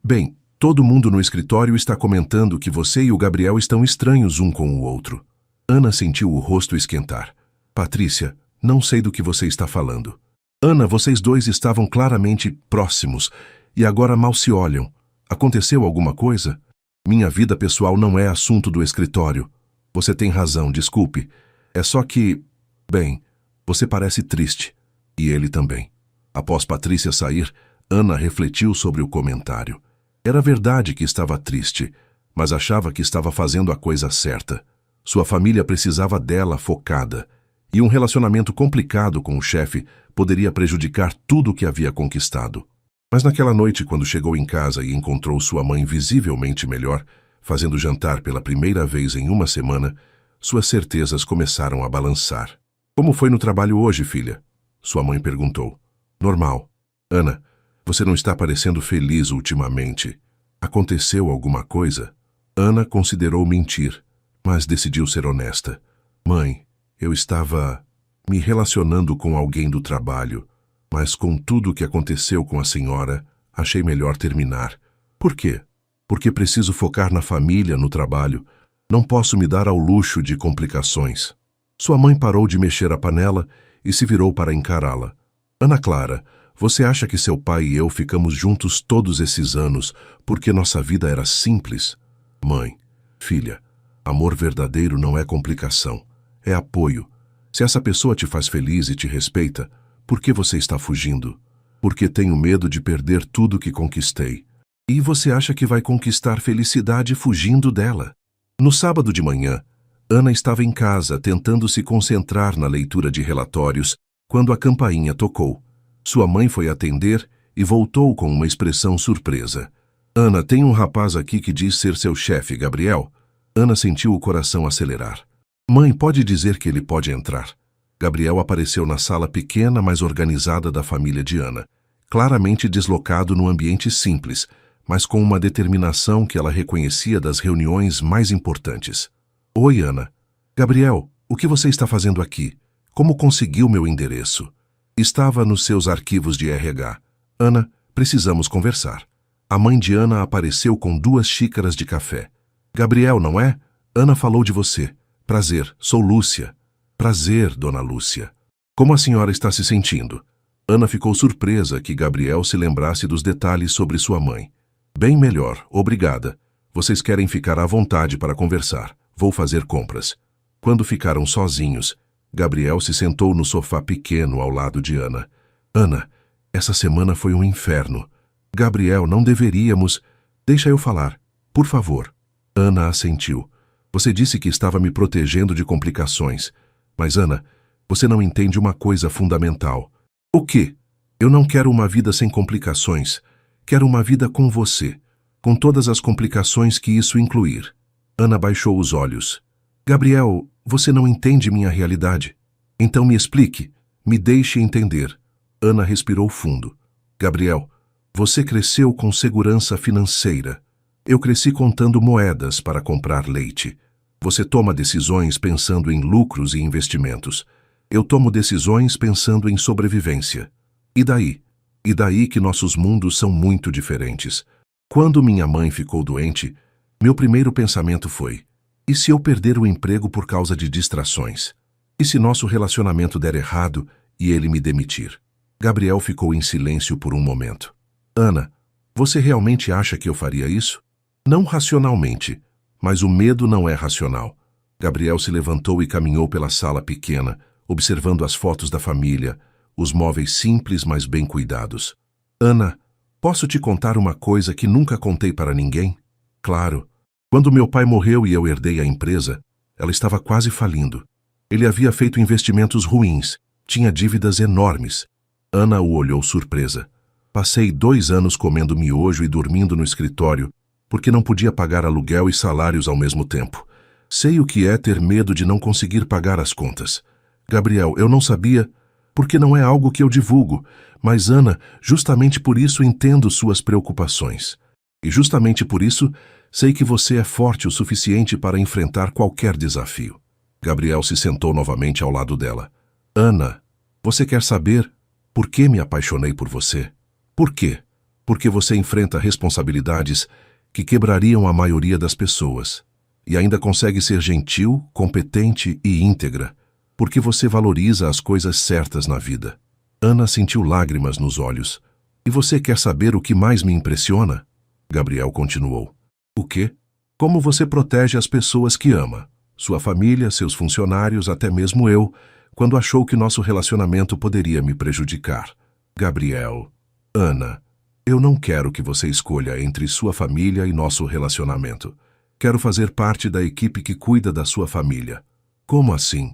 Bem, todo mundo no escritório está comentando que você e o Gabriel estão estranhos um com o outro. Ana sentiu o rosto esquentar. Patrícia, não sei do que você está falando. Ana, vocês dois estavam claramente próximos e agora mal se olham. Aconteceu alguma coisa? Minha vida pessoal não é assunto do escritório. Você tem razão, desculpe. É só que... Bem, você parece triste. E ele também. Após Patrícia sair, Ana refletiu sobre o comentário. Era verdade que estava triste, mas achava que estava fazendo a coisa certa. Sua família precisava dela focada. E um relacionamento complicado com o chefe poderia prejudicar tudo o que havia conquistado. Mas naquela noite, quando chegou em casa e encontrou sua mãe visivelmente melhor, fazendo jantar pela primeira vez em uma semana, suas certezas começaram a balançar. Como foi no trabalho hoje, filha? Sua mãe perguntou. Normal. Ana, você não está parecendo feliz ultimamente. Aconteceu alguma coisa? Ana considerou mentir, mas decidiu ser honesta. Mãe, eu estava me relacionando com alguém do trabalho, mas com tudo o que aconteceu com a senhora, achei melhor terminar. Por quê? Porque preciso focar na família, no trabalho. Não posso me dar ao luxo de complicações. Sua mãe parou de mexer a panela e se virou para encará-la. Ana Clara, você acha que seu pai e eu ficamos juntos todos esses anos porque nossa vida era simples? Mãe, filha, amor verdadeiro não é complicação, é apoio. Se essa pessoa te faz feliz e te respeita, por que você está fugindo? Porque tenho medo de perder tudo que conquistei. E você acha que vai conquistar felicidade fugindo dela? No sábado de manhã, Ana estava em casa tentando se concentrar na leitura de relatórios quando a campainha tocou. Sua mãe foi atender e voltou com uma expressão surpresa. Ana, tem um rapaz aqui que diz ser seu chefe, Gabriel. Ana sentiu o coração acelerar. Mãe, pode dizer que ele pode entrar. Gabriel apareceu na sala pequena, mas organizada da família de Ana, claramente deslocado num ambiente simples, mas com uma determinação que ela reconhecia das reuniões mais importantes. Oi, Ana. Gabriel, o que você está fazendo aqui? Como conseguiu meu endereço? Estava nos seus arquivos de RH. Ana, precisamos conversar. A mãe de Ana apareceu com 2 xícaras de café. Gabriel, não é? Ana falou de você. Prazer, sou Lúcia. Prazer, dona Lúcia. Como a senhora está se sentindo? Ana ficou surpresa que Gabriel se lembrasse dos detalhes sobre sua mãe. Bem melhor, obrigada. Vocês querem ficar à vontade para conversar. Vou fazer compras. Quando ficaram sozinhos, Gabriel se sentou no sofá pequeno ao lado de Ana. Ana, essa semana foi um inferno. Gabriel, não deveríamos... Deixa eu falar, por favor. Ana assentiu. Você disse que estava me protegendo de complicações. Mas, Ana, você não entende uma coisa fundamental. O quê? Eu não quero uma vida sem complicações. Quero uma vida com você. com todas as complicações que isso incluir. Ana baixou os olhos. Gabriel, você não entende minha realidade. Então me explique, me deixe entender. Ana respirou fundo. Gabriel, você cresceu com segurança financeira. Eu cresci contando moedas para comprar leite. Você toma decisões pensando em lucros e investimentos. Eu tomo decisões pensando em sobrevivência. E daí? E daí que nossos mundos são muito diferentes. Quando minha mãe ficou doente, meu primeiro pensamento foi: e se eu perder o emprego por causa de distrações? E se nosso relacionamento der errado e ele me demitir? Gabriel ficou em silêncio por um momento. Ana, você realmente acha que eu faria isso? Não racionalmente, mas o medo não é racional. Gabriel se levantou e caminhou pela sala pequena, observando as fotos da família, os móveis simples, mas bem cuidados. Ana, posso te contar uma coisa que nunca contei para ninguém? Claro. Quando meu pai morreu e eu herdei a empresa, ela estava quase falindo. Ele havia feito investimentos ruins, tinha dívidas enormes. Ana o olhou surpresa. Passei 2 anos comendo miojo e dormindo no escritório, porque não podia pagar aluguel e salários ao mesmo tempo. Sei o que é ter medo de não conseguir pagar as contas. Gabriel, eu não sabia, porque não é algo que eu divulgo, mas Ana, justamente por isso entendo suas preocupações. E justamente por isso, sei que você é forte o suficiente para enfrentar qualquer desafio. Gabriel se sentou novamente ao lado dela. Ana, você quer saber por que me apaixonei por você? Por quê? Porque você enfrenta responsabilidades que quebrariam a maioria das pessoas. E ainda consegue ser gentil, competente e íntegra, porque você valoriza as coisas certas na vida. Ana sentiu lágrimas nos olhos. E você quer saber o que mais me impressiona? Gabriel continuou. O quê? Como você protege as pessoas que ama, sua família, seus funcionários, até mesmo eu, quando achou que nosso relacionamento poderia me prejudicar. Gabriel, Ana, eu não quero que você escolha entre sua família e nosso relacionamento. Quero fazer parte da equipe que cuida da sua família. Como assim?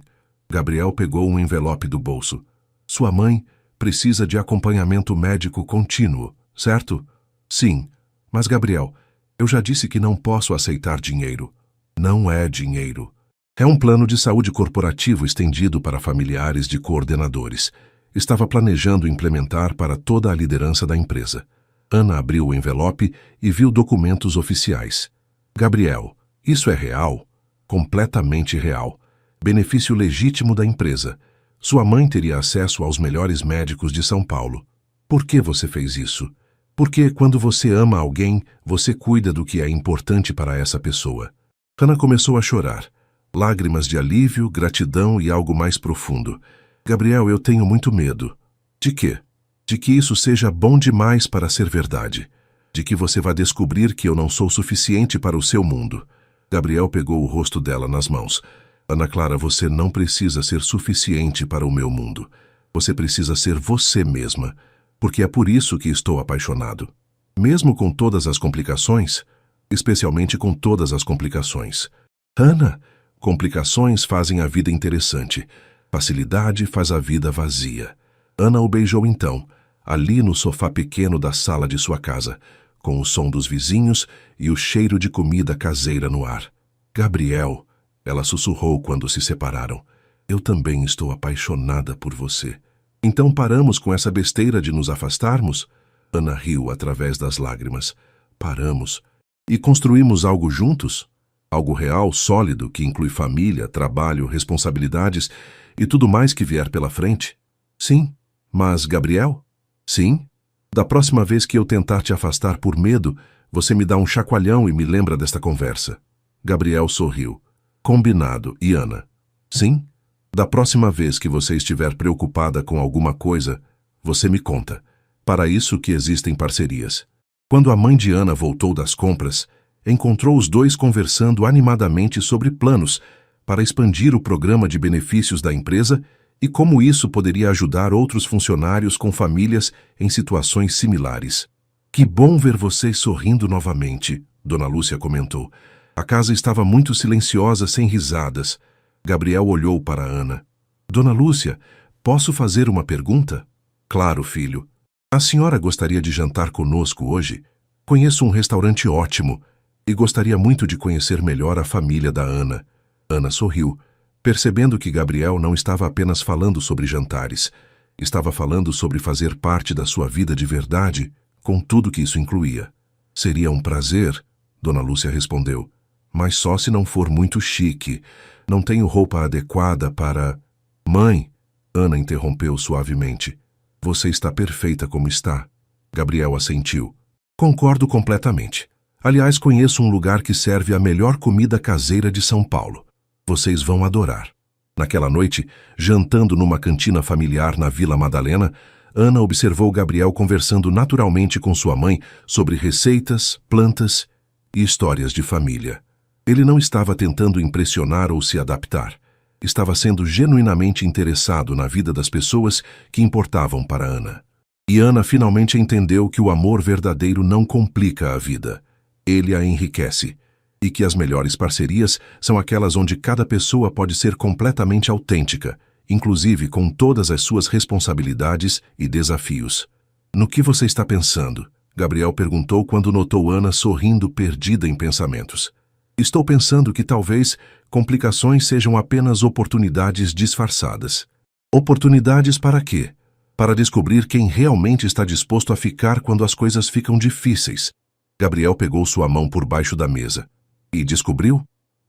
Gabriel pegou um envelope do bolso. Sua mãe precisa de acompanhamento médico contínuo, certo? Sim, mas Gabriel, eu já disse que não posso aceitar dinheiro. Não é dinheiro. É um plano de saúde corporativo estendido para familiares de coordenadores. Estava planejando implementar para toda a liderança da empresa. Ana abriu o envelope e viu documentos oficiais. Gabriel, isso é real? Completamente real. Benefício legítimo da empresa. Sua mãe teria acesso aos melhores médicos de São Paulo. Por que você fez isso? Porque quando você ama alguém, você cuida do que é importante para essa pessoa. Ana começou a chorar. Lágrimas de alívio, gratidão e algo mais profundo. Gabriel, eu tenho muito medo. De quê? De que isso seja bom demais para ser verdade. De que você vá descobrir que eu não sou suficiente para o seu mundo. Gabriel pegou o rosto dela nas mãos. Ana Clara, você não precisa ser suficiente para o meu mundo. Você precisa ser você mesma, porque é por isso que estou apaixonado. Mesmo com todas as complicações, especialmente com todas as complicações. Ana, complicações fazem a vida interessante. Facilidade faz a vida vazia. Ana o beijou então, ali no sofá pequeno da sala de sua casa, com o som dos vizinhos e o cheiro de comida caseira no ar. Gabriel, ela sussurrou quando se separaram, eu também estou apaixonada por você. Então paramos com essa besteira de nos afastarmos? Ana riu através das lágrimas. Paramos. E construímos algo juntos? Algo real, sólido, que inclui família, trabalho, responsabilidades e tudo mais que vier pela frente? Sim. Mas, Gabriel? Sim. Da próxima vez que eu tentar te afastar por medo, você me dá um chacoalhão e me lembra desta conversa. Gabriel sorriu. Combinado. E Ana? Sim. Da próxima vez que você estiver preocupada com alguma coisa, você me conta. Para isso que existem parcerias. Quando a mãe de Ana voltou das compras, encontrou os dois conversando animadamente sobre planos para expandir o programa de benefícios da empresa e como isso poderia ajudar outros funcionários com famílias em situações similares. Que bom ver vocês sorrindo novamente, Dona Lúcia comentou. A casa estava muito silenciosa, sem risadas. Gabriel olhou para Ana. Dona Lúcia, posso fazer uma pergunta? Claro, filho. A senhora gostaria de jantar conosco hoje? Conheço um restaurante ótimo e gostaria muito de conhecer melhor a família da Ana. Ana sorriu, percebendo que Gabriel não estava apenas falando sobre jantares. Estava falando sobre fazer parte da sua vida de verdade, com tudo que isso incluía. Seria um prazer, Dona Lúcia respondeu, mas só se não for muito chique. Não tenho roupa adequada para... Mãe, Ana interrompeu suavemente. Você está perfeita como está. Gabriel assentiu. Concordo completamente. Aliás, conheço um lugar que serve a melhor comida caseira de São Paulo. Vocês vão adorar. Naquela noite, jantando numa cantina familiar na Vila Madalena, Ana observou Gabriel conversando naturalmente com sua mãe sobre receitas, plantas e histórias de família. Ele não estava tentando impressionar ou se adaptar. Estava sendo genuinamente interessado na vida das pessoas que importavam para Ana. E Ana finalmente entendeu que o amor verdadeiro não complica a vida. Ele a enriquece. E que as melhores parcerias são aquelas onde cada pessoa pode ser completamente autêntica, inclusive com todas as suas responsabilidades e desafios. No que você está pensando? Gabriel perguntou quando notou Ana sorrindo perdida em pensamentos. Estou pensando que talvez complicações sejam apenas oportunidades disfarçadas. Oportunidades para quê? Para descobrir quem realmente está disposto a ficar quando as coisas ficam difíceis. Gabriel pegou sua mão por baixo da mesa. E descobriu?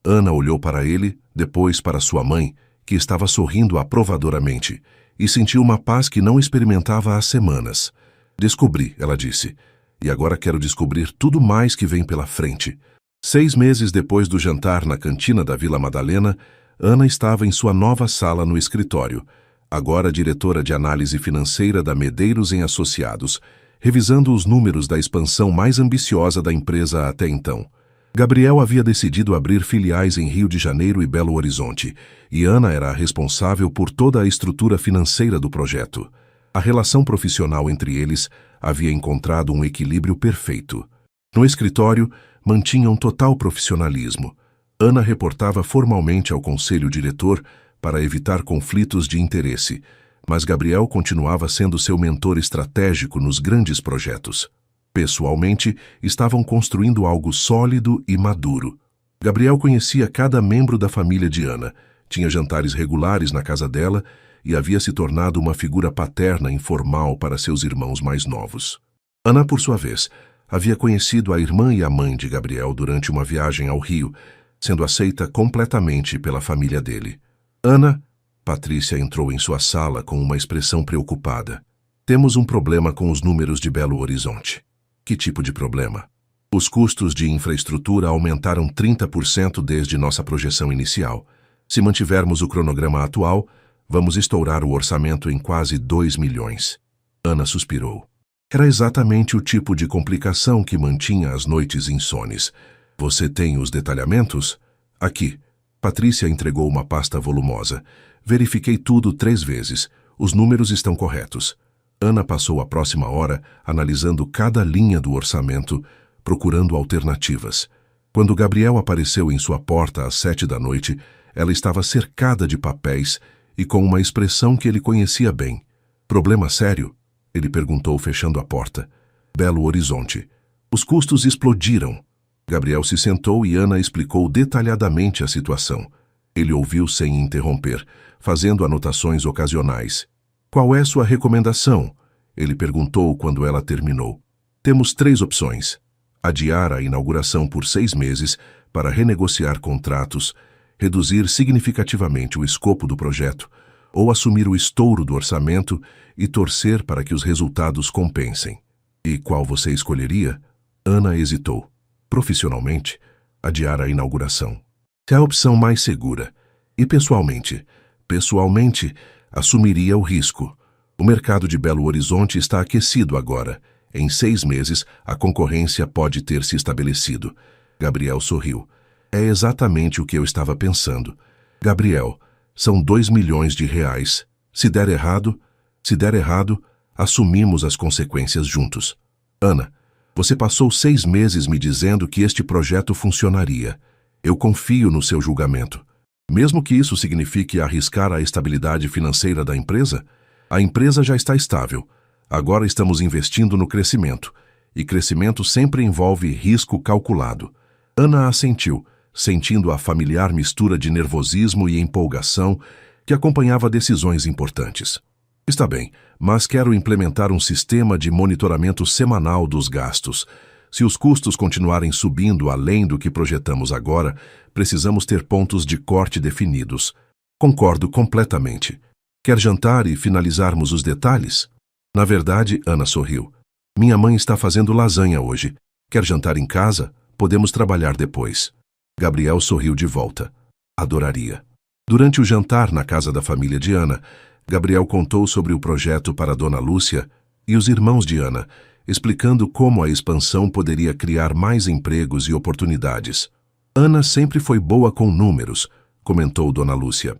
Ana olhou para ele, depois para sua mãe, que estava sorrindo aprovadoramente, e sentiu uma paz que não experimentava há semanas. Descobri, ela disse, e agora quero descobrir tudo mais que vem pela frente. 6 meses depois do jantar na cantina da Vila Madalena, Ana estava em sua nova sala no escritório, agora diretora de análise financeira da Medeiros em Associados, revisando os números da expansão mais ambiciosa da empresa até então. Gabriel havia decidido abrir filiais em Rio de Janeiro e Belo Horizonte, e Ana era a responsável por toda a estrutura financeira do projeto. A relação profissional entre eles havia encontrado um equilíbrio perfeito. No escritório, mantinham total profissionalismo. Ana reportava formalmente ao conselho diretor para evitar conflitos de interesse, mas Gabriel continuava sendo seu mentor estratégico nos grandes projetos. Pessoalmente, estavam construindo algo sólido e maduro. Gabriel conhecia cada membro da família de Ana, tinha jantares regulares na casa dela e havia se tornado uma figura paterna informal para seus irmãos mais novos. Ana, por sua vez, havia conhecido a irmã e a mãe de Gabriel durante uma viagem ao Rio, sendo aceita completamente pela família dele. Ana, Patrícia entrou em sua sala com uma expressão preocupada. Temos um problema com os números de Belo Horizonte. Que tipo de problema? Os custos de infraestrutura aumentaram 30% desde nossa projeção inicial. Se mantivermos o cronograma atual, vamos estourar o orçamento em quase 2 milhões. Ana suspirou. Era exatamente o tipo de complicação que mantinha as noites insones. Você tem os detalhamentos? Aqui. Patrícia entregou uma pasta volumosa. Verifiquei tudo 3 vezes. Os números estão corretos. Ana passou a próxima hora analisando cada linha do orçamento, procurando alternativas. Quando Gabriel apareceu em sua porta às 7 da noite, ela estava cercada de papéis e com uma expressão que ele conhecia bem. Problema sério? Ele perguntou fechando a porta. Belo Horizonte. Os custos explodiram. Gabriel se sentou e Ana explicou detalhadamente a situação. Ele ouviu sem interromper, fazendo anotações ocasionais. Qual é sua recomendação? Ele perguntou quando ela terminou. Temos 3 opções. Adiar a inauguração por 6 meses para renegociar contratos, reduzir significativamente o escopo do projeto, ou assumir o estouro do orçamento e torcer para que os resultados compensem. E qual você escolheria? Ana hesitou. Profissionalmente, adiar a inauguração. É a opção mais segura. E pessoalmente, assumiria o risco. O mercado de Belo Horizonte está aquecido agora. Em 6 meses, a concorrência pode ter se estabelecido. Gabriel sorriu. É exatamente o que eu estava pensando. Gabriel, são 2 milhões de reais. Se der errado, assumimos as consequências juntos. Ana, você passou 6 meses me dizendo que este projeto funcionaria. Eu confio no seu julgamento. Mesmo que isso signifique arriscar a estabilidade financeira da empresa, a empresa já está estável. Agora estamos investindo no crescimento. e crescimento sempre envolve risco calculado. Ana assentiu, sentindo a familiar mistura de nervosismo e empolgação que acompanhava decisões importantes. Está bem, mas quero implementar um sistema de monitoramento semanal dos gastos. Se os custos continuarem subindo além do que projetamos agora, precisamos ter pontos de corte definidos. Concordo completamente. Quer jantar e finalizarmos os detalhes? Na verdade, Ana sorriu. Minha mãe está fazendo lasanha hoje. Quer jantar em casa? Podemos trabalhar depois. Gabriel sorriu de volta. Adoraria. Durante o jantar na casa da família de Ana, Gabriel contou sobre o projeto para Dona Lúcia e os irmãos de Ana, explicando como a expansão poderia criar mais empregos e oportunidades. Ana sempre foi boa com números, comentou Dona Lúcia.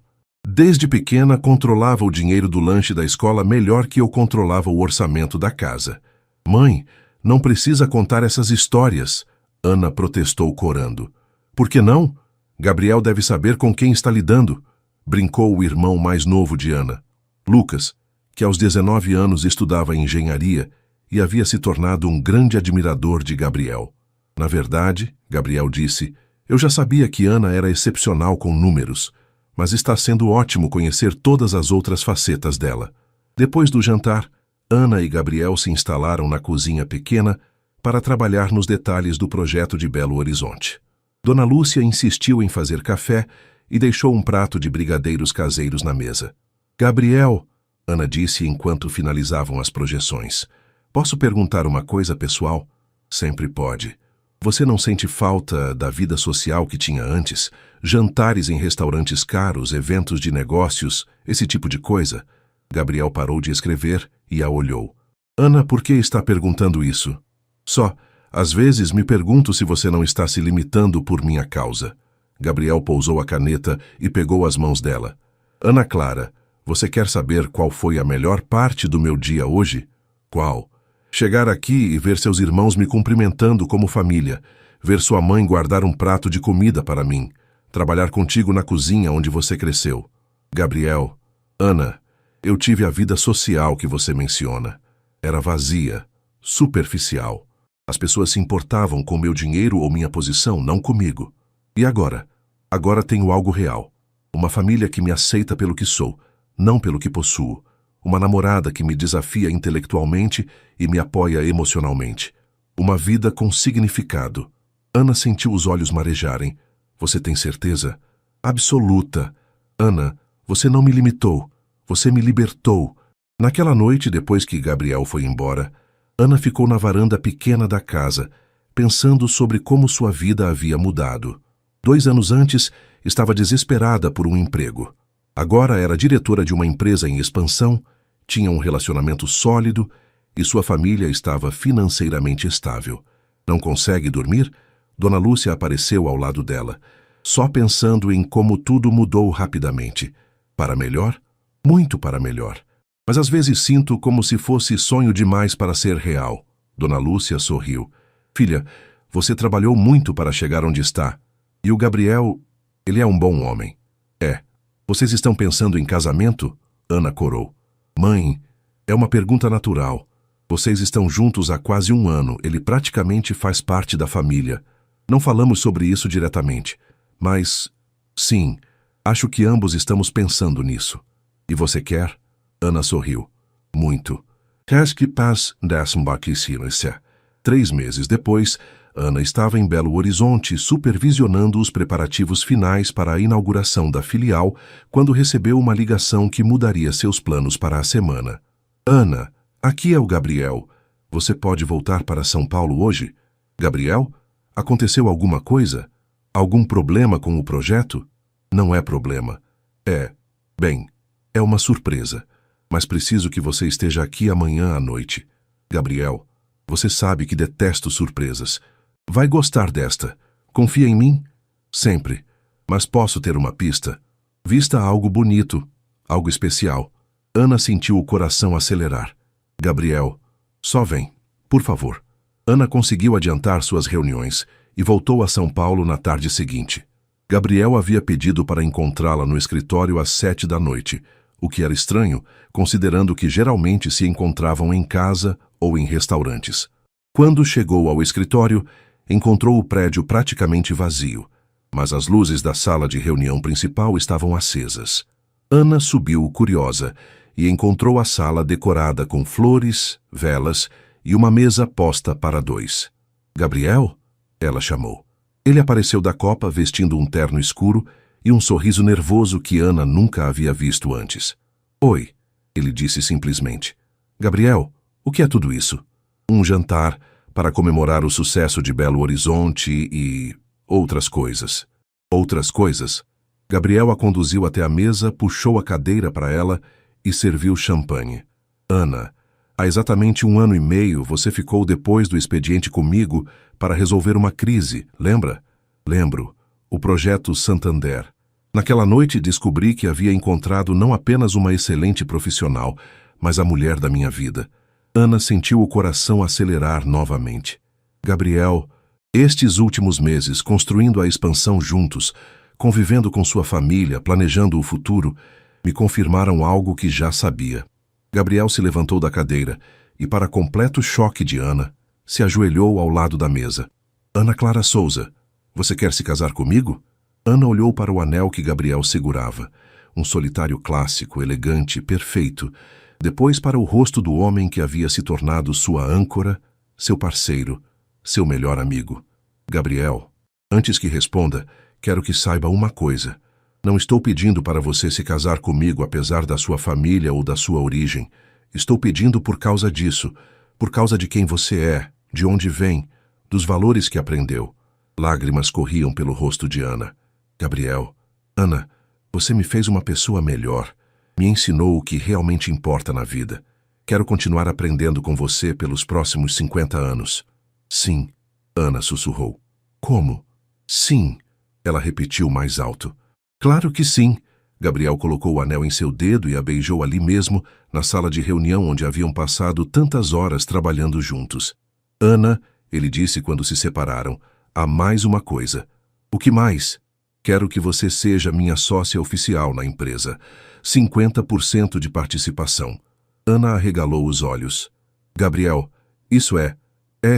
Desde pequena controlava o dinheiro do lanche da escola melhor que eu controlava o orçamento da casa. Mãe, não precisa contar essas histórias, Ana protestou corando. Por que não? Gabriel deve saber com quem está lidando, brincou o irmão mais novo de Ana, Lucas, que aos 19 anos estudava engenharia e havia se tornado um grande admirador de Gabriel. Na verdade, Gabriel disse, eu já sabia que Ana era excepcional com números, mas está sendo ótimo conhecer todas as outras facetas dela. Depois do jantar, Ana e Gabriel se instalaram na cozinha pequena para trabalhar nos detalhes do projeto de Belo Horizonte. Dona Lúcia insistiu em fazer café e deixou um prato de brigadeiros caseiros na mesa. Gabriel, Ana disse enquanto finalizavam as projeções, posso perguntar uma coisa pessoal? Sempre pode. Você não sente falta da vida social que tinha antes? Jantares em restaurantes caros, eventos de negócios, esse tipo de coisa? Gabriel parou de escrever e a olhou. Ana, por que está perguntando isso? Só, às vezes me pergunto se você não está se limitando por minha causa. Gabriel pousou a caneta e pegou as mãos dela. Ana Clara, você quer saber qual foi a melhor parte do meu dia hoje? Qual? Chegar aqui e ver seus irmãos me cumprimentando como família, ver sua mãe guardar um prato de comida para mim, trabalhar contigo na cozinha onde você cresceu. Gabriel, Ana, eu tive a vida social que você menciona. Era vazia, superficial. As pessoas se importavam com meu dinheiro ou minha posição, não comigo. E agora? Agora tenho algo real. Uma família que me aceita pelo que sou, não pelo que possuo. Uma namorada que me desafia intelectualmente e me apoia emocionalmente. Uma vida com significado. Ana sentiu os olhos marejarem. Você tem certeza? Absoluta. Ana, você não me limitou. Você me libertou. Naquela noite, depois que Gabriel foi embora, Ana ficou na varanda pequena da casa, pensando sobre como sua vida havia mudado. 2 anos antes, estava desesperada por um emprego. Agora era diretora de uma empresa em expansão, tinha um relacionamento sólido e sua família estava financeiramente estável. Não consegue dormir? Dona Lúcia apareceu ao lado dela, só pensando em como tudo mudou rapidamente. Para melhor? Muito para melhor. Mas às vezes sinto como se fosse sonho demais para ser real. Dona Lúcia sorriu. Filha, você trabalhou muito para chegar onde está. E o Gabriel, ele é um bom homem. É. Vocês estão pensando em casamento? Ana corou. Mãe, é uma pergunta natural. Vocês estão juntos há quase 1 ano. Ele praticamente faz parte da família. Não falamos sobre isso diretamente. Mas, sim, acho que ambos estamos pensando nisso. E você quer? Ana sorriu. Muito. Queres que passe 3 meses depois, Ana estava em Belo Horizonte supervisionando os preparativos finais para a inauguração da filial quando recebeu uma ligação que mudaria seus planos para a semana. Ana, aqui é o Gabriel. Você pode voltar para São Paulo hoje? Gabriel? Aconteceu alguma coisa? Algum problema com o projeto? Não é problema. É uma surpresa. Mas preciso que você esteja aqui amanhã à noite. Gabriel, você sabe que detesto surpresas. Vai gostar desta. Confia em mim? Sempre. Mas posso ter uma pista? Vista algo bonito, algo especial. Ana sentiu o coração acelerar. Gabriel, só vem, por favor. Ana conseguiu adiantar suas reuniões e voltou a São Paulo na tarde seguinte. Gabriel havia pedido para encontrá-la no escritório às 7 da noite, o que era estranho, considerando que geralmente se encontravam em casa ou em restaurantes. Quando chegou ao escritório, encontrou o prédio praticamente vazio, mas as luzes da sala de reunião principal estavam acesas. Ana subiu curiosa e encontrou a sala decorada com flores, velas e uma mesa posta para dois. Gabriel? Ela chamou. Ele apareceu da copa vestindo um terno escuro e um sorriso nervoso que Ana nunca havia visto antes. Oi, ele disse simplesmente. Gabriel, o que é tudo isso? Um jantar para comemorar o sucesso de Belo Horizonte e outras coisas. Outras coisas? Gabriel a conduziu até a mesa, puxou a cadeira para ela e serviu champanhe. Ana, há exatamente 1 ano e meio você ficou depois do expediente comigo para resolver uma crise, lembra? Lembro. O projeto Santander. Naquela noite descobri que havia encontrado não apenas uma excelente profissional, mas a mulher da minha vida. Ana sentiu o coração acelerar novamente. Gabriel, estes últimos meses, construindo a expansão juntos, convivendo com sua família, planejando o futuro, me confirmaram algo que já sabia. Gabriel se levantou da cadeira e, para completo choque de Ana, se ajoelhou ao lado da mesa. Ana Clara Souza, você quer se casar comigo? Ana olhou para o anel que Gabriel segurava, um solitário clássico, elegante, perfeito, depois para o rosto do homem que havia se tornado sua âncora, seu parceiro, seu melhor amigo. Gabriel, antes que responda, quero que saiba uma coisa. Não estou pedindo para você se casar comigo apesar da sua família ou da sua origem. Estou pedindo por causa disso, por causa de quem você é, de onde vem, dos valores que aprendeu. Lágrimas corriam pelo rosto de Ana. Gabriel, Ana, você me fez uma pessoa melhor. Me ensinou o que realmente importa na vida. Quero continuar aprendendo com você pelos próximos 50 anos. Sim, Ana sussurrou. Como? Sim, ela repetiu mais alto. Claro que sim. Gabriel colocou o anel em seu dedo e a beijou ali mesmo, na sala de reunião onde haviam passado tantas horas trabalhando juntos. Ana, ele disse quando se separaram, há mais uma coisa. O que mais? Quero que você seja minha sócia oficial na empresa. 50% de participação. Ana arregalou os olhos. Gabriel, isso é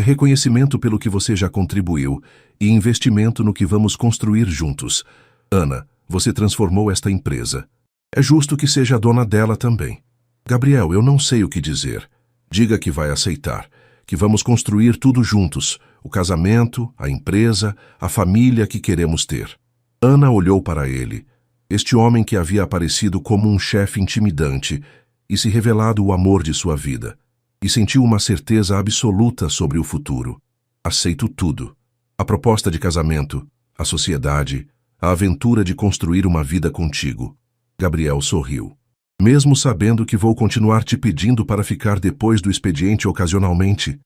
reconhecimento pelo que você já contribuiu e investimento no que vamos construir juntos. Ana, você transformou esta empresa. É justo que seja a dona dela também. Gabriel, eu não sei o que dizer. Diga que vai aceitar, que vamos construir tudo juntos, o casamento, a empresa, a família que queremos ter. Ana olhou para ele, este homem que havia aparecido como um chefe intimidante e se revelado o amor de sua vida, e sentiu uma certeza absoluta sobre o futuro. Aceito tudo. A proposta de casamento, a sociedade, a aventura de construir uma vida contigo. Gabriel sorriu. Mesmo sabendo que vou continuar te pedindo para ficar depois do expediente ocasionalmente.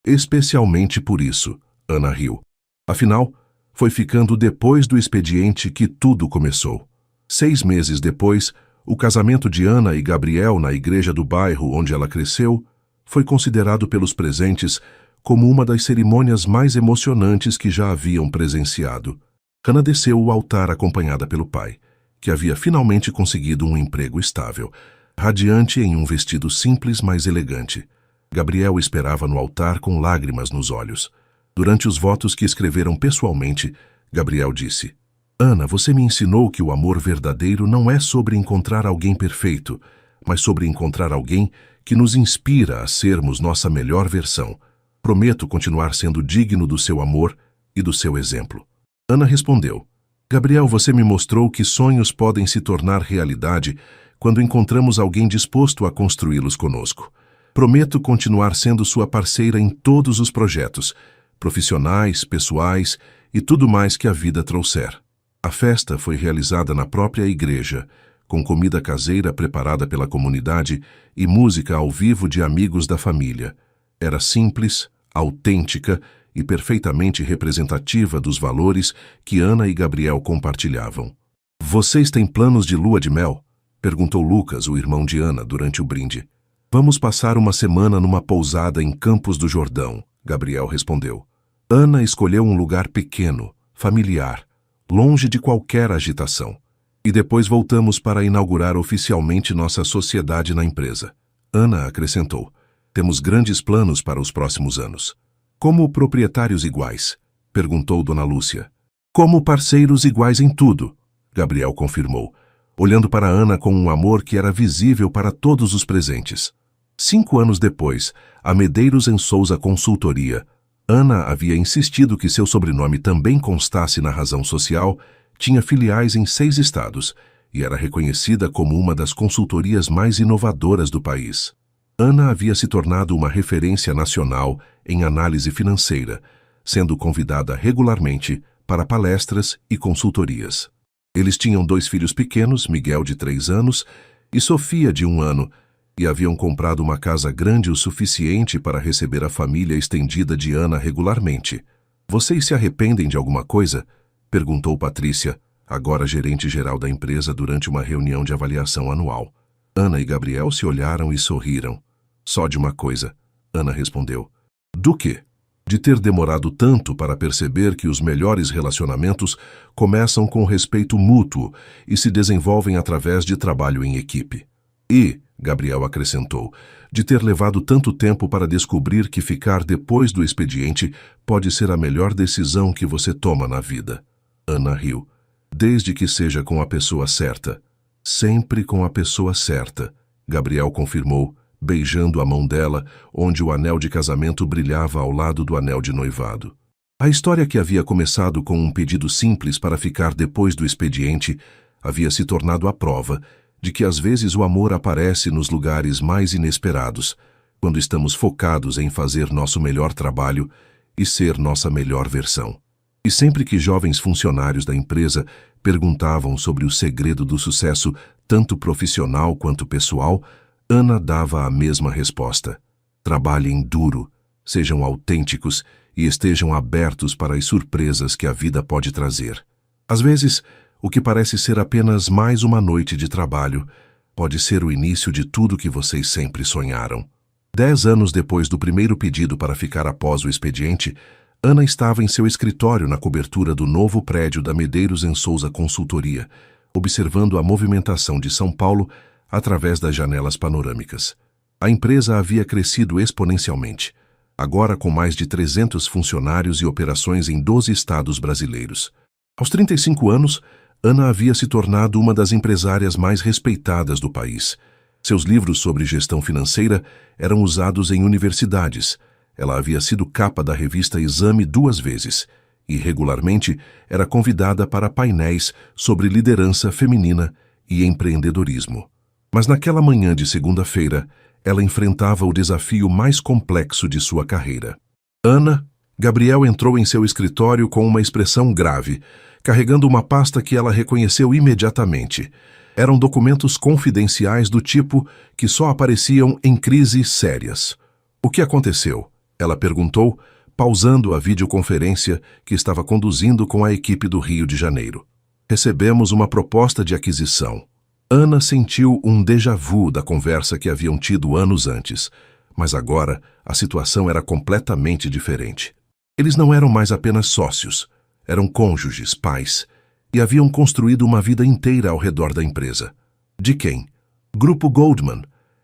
Especialmente por isso, Ana riu. Afinal, foi ficando depois do expediente que tudo começou. 6 meses depois, o casamento de Ana e Gabriel na igreja do bairro onde ela cresceu foi considerado pelos presentes como uma das cerimônias mais emocionantes que já haviam presenciado. Ana desceu o altar acompanhada pelo pai, que havia finalmente conseguido um emprego estável, radiante em um vestido simples, mas elegante. Gabriel esperava no altar com lágrimas nos olhos. Durante os votos que escreveram pessoalmente, Gabriel disse: Ana, você me ensinou que o amor verdadeiro não é sobre encontrar alguém perfeito, mas sobre encontrar alguém que nos inspira a sermos nossa melhor versão. Prometo continuar sendo digno do seu amor e do seu exemplo. Ana respondeu: Gabriel, você me mostrou que sonhos podem se tornar realidade quando encontramos alguém disposto a construí-los conosco. Prometo continuar sendo sua parceira em todos os projetos, profissionais, pessoais e tudo mais que a vida trouxer. A festa foi realizada na própria igreja, com comida caseira preparada pela comunidade e música ao vivo de amigos da família. Era simples, autêntica e perfeitamente representativa dos valores que Ana e Gabriel compartilhavam. Vocês têm planos de lua de mel? Perguntou Lucas, o irmão de Ana, durante o brinde. Vamos passar uma semana numa pousada em Campos do Jordão, Gabriel respondeu. Ana escolheu um lugar pequeno, familiar, longe de qualquer agitação. E depois voltamos para inaugurar oficialmente nossa sociedade na empresa. Ana acrescentou: temos grandes planos para os próximos anos. Como proprietários iguais? Perguntou Dona Lúcia. Como parceiros iguais em tudo, Gabriel confirmou, olhando para Ana com um amor que era visível para todos os presentes. 5 anos depois, a Medeiros em Souza Consultoria, Ana havia insistido que seu sobrenome também constasse na razão social, tinha filiais em 6 estados e era reconhecida como uma das consultorias mais inovadoras do país. Ana havia se tornado uma referência nacional em análise financeira, sendo convidada regularmente para palestras e consultorias. Eles tinham 2 filhos pequenos, Miguel de 3 anos e Sofia de 1 ano, e haviam comprado uma casa grande o suficiente para receber a família estendida de Ana regularmente. Vocês se arrependem de alguma coisa? Perguntou Patrícia, agora gerente-geral da empresa, durante uma reunião de avaliação anual. Ana e Gabriel se olharam e sorriram. Só de uma coisa, Ana respondeu. Do quê? De ter demorado tanto para perceber que os melhores relacionamentos começam com respeito mútuo e se desenvolvem através de trabalho em equipe. E, Gabriel acrescentou, de ter levado tanto tempo para descobrir que ficar depois do expediente pode ser a melhor decisão que você toma na vida. Ana riu. Desde que seja com a pessoa certa. Sempre com a pessoa certa, Gabriel confirmou, beijando a mão dela, onde o anel de casamento brilhava ao lado do anel de noivado. A história, que havia começado com um pedido simples para ficar depois do expediente, havia se tornado a prova de que às vezes o amor aparece nos lugares mais inesperados, quando estamos focados em fazer nosso melhor trabalho e ser nossa melhor versão. E sempre que jovens funcionários da empresa perguntavam sobre o segredo do sucesso, tanto profissional quanto pessoal, Ana dava a mesma resposta. Trabalhem duro, sejam autênticos e estejam abertos para as surpresas que a vida pode trazer. Às vezes, o que parece ser apenas mais uma noite de trabalho pode ser o início de tudo que vocês sempre sonharam. 10 anos depois do primeiro pedido para ficar após o expediente, Ana estava em seu escritório na cobertura do novo prédio da Medeiros em Souza Consultoria, observando a movimentação de São Paulo através das janelas panorâmicas. A empresa havia crescido exponencialmente, agora com mais de 300 funcionários e operações em 12 estados brasileiros. Aos 35 anos, Ana havia se tornado uma das empresárias mais respeitadas do país. Seus livros sobre gestão financeira eram usados em universidades. Ela havia sido capa da revista Exame 2 vezes e, regularmente, era convidada para painéis sobre liderança feminina e empreendedorismo. Mas naquela manhã de segunda-feira, ela enfrentava o desafio mais complexo de sua carreira. Ana, Gabriel entrou em seu escritório com uma expressão grave, carregando uma pasta que ela reconheceu imediatamente. Eram documentos confidenciais do tipo que só apareciam em crises sérias. O que aconteceu? Ela perguntou, pausando a videoconferência que estava conduzindo com a equipe do Rio de Janeiro. Recebemos uma proposta de aquisição. Ana sentiu um déjà vu da conversa que haviam tido anos antes, mas agora a situação era completamente diferente. Eles não eram mais apenas sócios, eram cônjuges, pais, e haviam construído uma vida inteira ao redor da empresa. De quem? Grupo Goldman.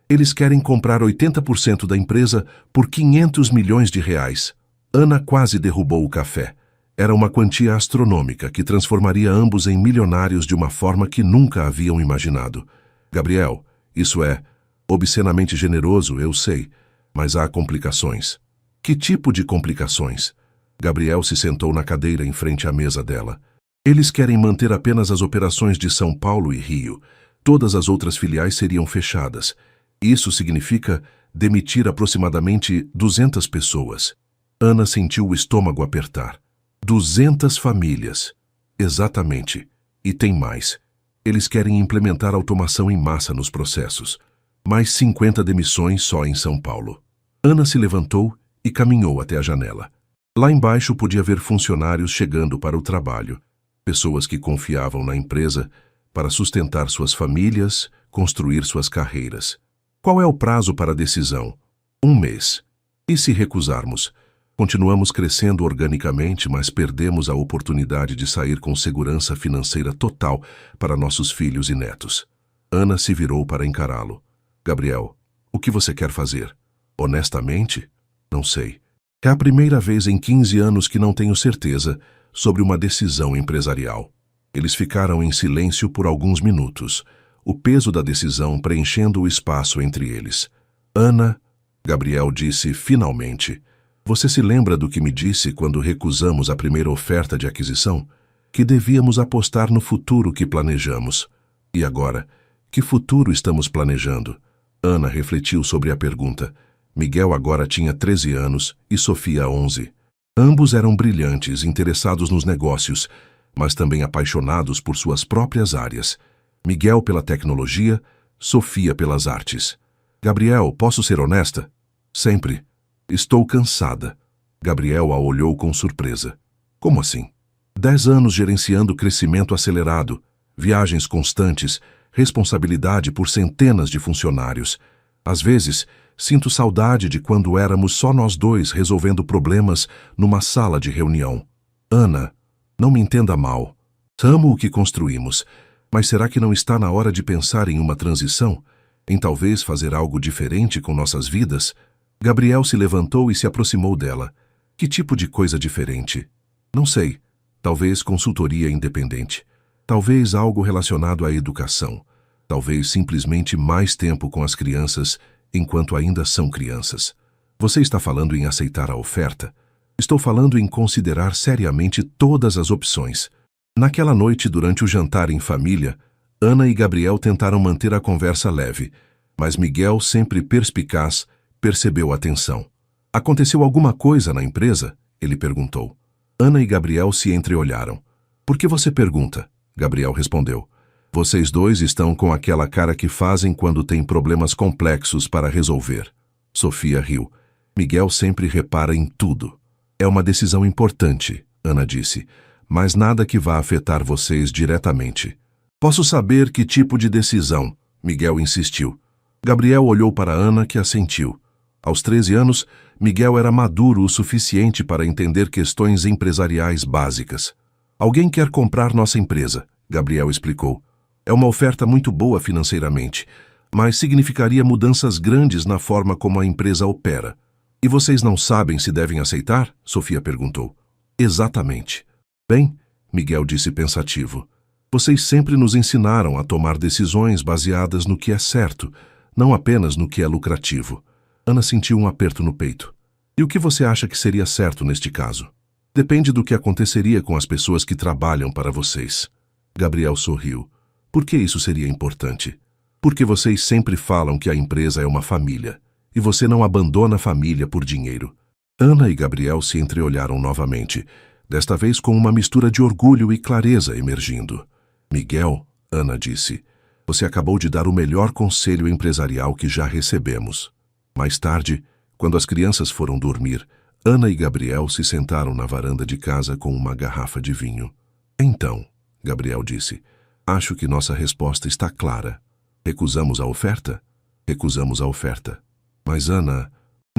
Eles querem comprar 80% da empresa por 500 milhões de reais. Ana quase derrubou o café. Era uma quantia astronômica que transformaria ambos em milionários de uma forma que nunca haviam imaginado. Gabriel, isso é obscenamente generoso, eu sei, mas há complicações. Que tipo de complicações? Gabriel se sentou na cadeira em frente à mesa dela. Eles querem manter apenas as operações de São Paulo e Rio. Todas as outras filiais seriam fechadas. Isso significa demitir aproximadamente 200 pessoas. Ana sentiu o estômago apertar. 200 famílias. Exatamente. E tem mais. Eles querem implementar automação em massa nos processos. Mais 50 demissões só em São Paulo. Ana se levantou e caminhou até a janela. Lá embaixo podia ver funcionários chegando para o trabalho. Pessoas que confiavam na empresa para sustentar suas famílias, construir suas carreiras. Qual é o prazo para a decisão? 1 mês. E se recusarmos? Continuamos crescendo organicamente, mas perdemos a oportunidade de sair com segurança financeira total para nossos filhos e netos. Ana se virou para encará-lo. Gabriel, o que você quer fazer? Honestamente? Não sei. É a primeira vez em 15 anos que não tenho certeza sobre uma decisão empresarial. Eles ficaram em silêncio por alguns minutos, o peso da decisão preenchendo o espaço entre eles. Ana, Gabriel disse finalmente, você se lembra do que me disse quando recusamos a primeira oferta de aquisição? Que devíamos apostar no futuro que planejamos. E agora, que futuro estamos planejando? Ana refletiu sobre a pergunta. Miguel agora tinha 13 anos e Sofia 11. Ambos eram brilhantes, interessados nos negócios, mas também apaixonados por suas próprias áreas. Miguel pela tecnologia, Sofia pelas artes. Gabriel, posso ser honesta? Sempre. Estou cansada. Gabriel a olhou com surpresa. Como assim? 10 anos gerenciando crescimento acelerado, viagens constantes, responsabilidade por centenas de funcionários. Às vezes, sinto saudade de quando éramos só nós dois resolvendo problemas numa sala de reunião. Ana, não me entenda mal. Amo o que construímos, mas será que não está na hora de pensar em uma transição? Em talvez fazer algo diferente com nossas vidas? Gabriel se levantou e se aproximou dela. Que tipo de coisa diferente? Não sei. Talvez consultoria independente. Talvez algo relacionado à educação. Talvez simplesmente mais tempo com as crianças enquanto ainda são crianças. Você está falando em aceitar a oferta? Estou falando em considerar seriamente todas as opções. Naquela noite, durante o jantar em família, Ana e Gabriel tentaram manter a conversa leve, mas Miguel, sempre perspicaz, percebeu a tensão. Aconteceu alguma coisa na empresa? Ele perguntou. Ana e Gabriel se entreolharam. Por que você pergunta? Gabriel respondeu. Vocês dois estão com aquela cara que fazem quando têm problemas complexos para resolver. Sofia riu. Miguel sempre repara em tudo. É uma decisão importante, Ana disse, mas nada que vá afetar vocês diretamente. Posso saber que tipo de decisão? Miguel insistiu. Gabriel olhou para Ana, que assentiu. Aos 13 anos, Miguel era maduro o suficiente para entender questões empresariais básicas. Alguém quer comprar nossa empresa, Gabriel explicou. É uma oferta muito boa financeiramente, mas significaria mudanças grandes na forma como a empresa opera. E vocês não sabem se devem aceitar? Sofia perguntou. Exatamente. Bem, Miguel disse pensativo. Vocês sempre nos ensinaram a tomar decisões baseadas no que é certo, não apenas no que é lucrativo. Ana sentiu um aperto no peito. E o que você acha que seria certo neste caso? Depende do que aconteceria com as pessoas que trabalham para vocês. Gabriel sorriu. Por que isso seria importante? Porque vocês sempre falam que a empresa é uma família, e você não abandona a família por dinheiro. Ana e Gabriel se entreolharam novamente, desta vez com uma mistura de orgulho e clareza emergindo. Miguel, Ana disse, você acabou de dar o melhor conselho empresarial que já recebemos. Mais tarde, quando as crianças foram dormir, Ana e Gabriel se sentaram na varanda de casa com uma garrafa de vinho. Então, Gabriel disse, acho que nossa resposta está clara. Recusamos a oferta? Recusamos a oferta. Mas Ana,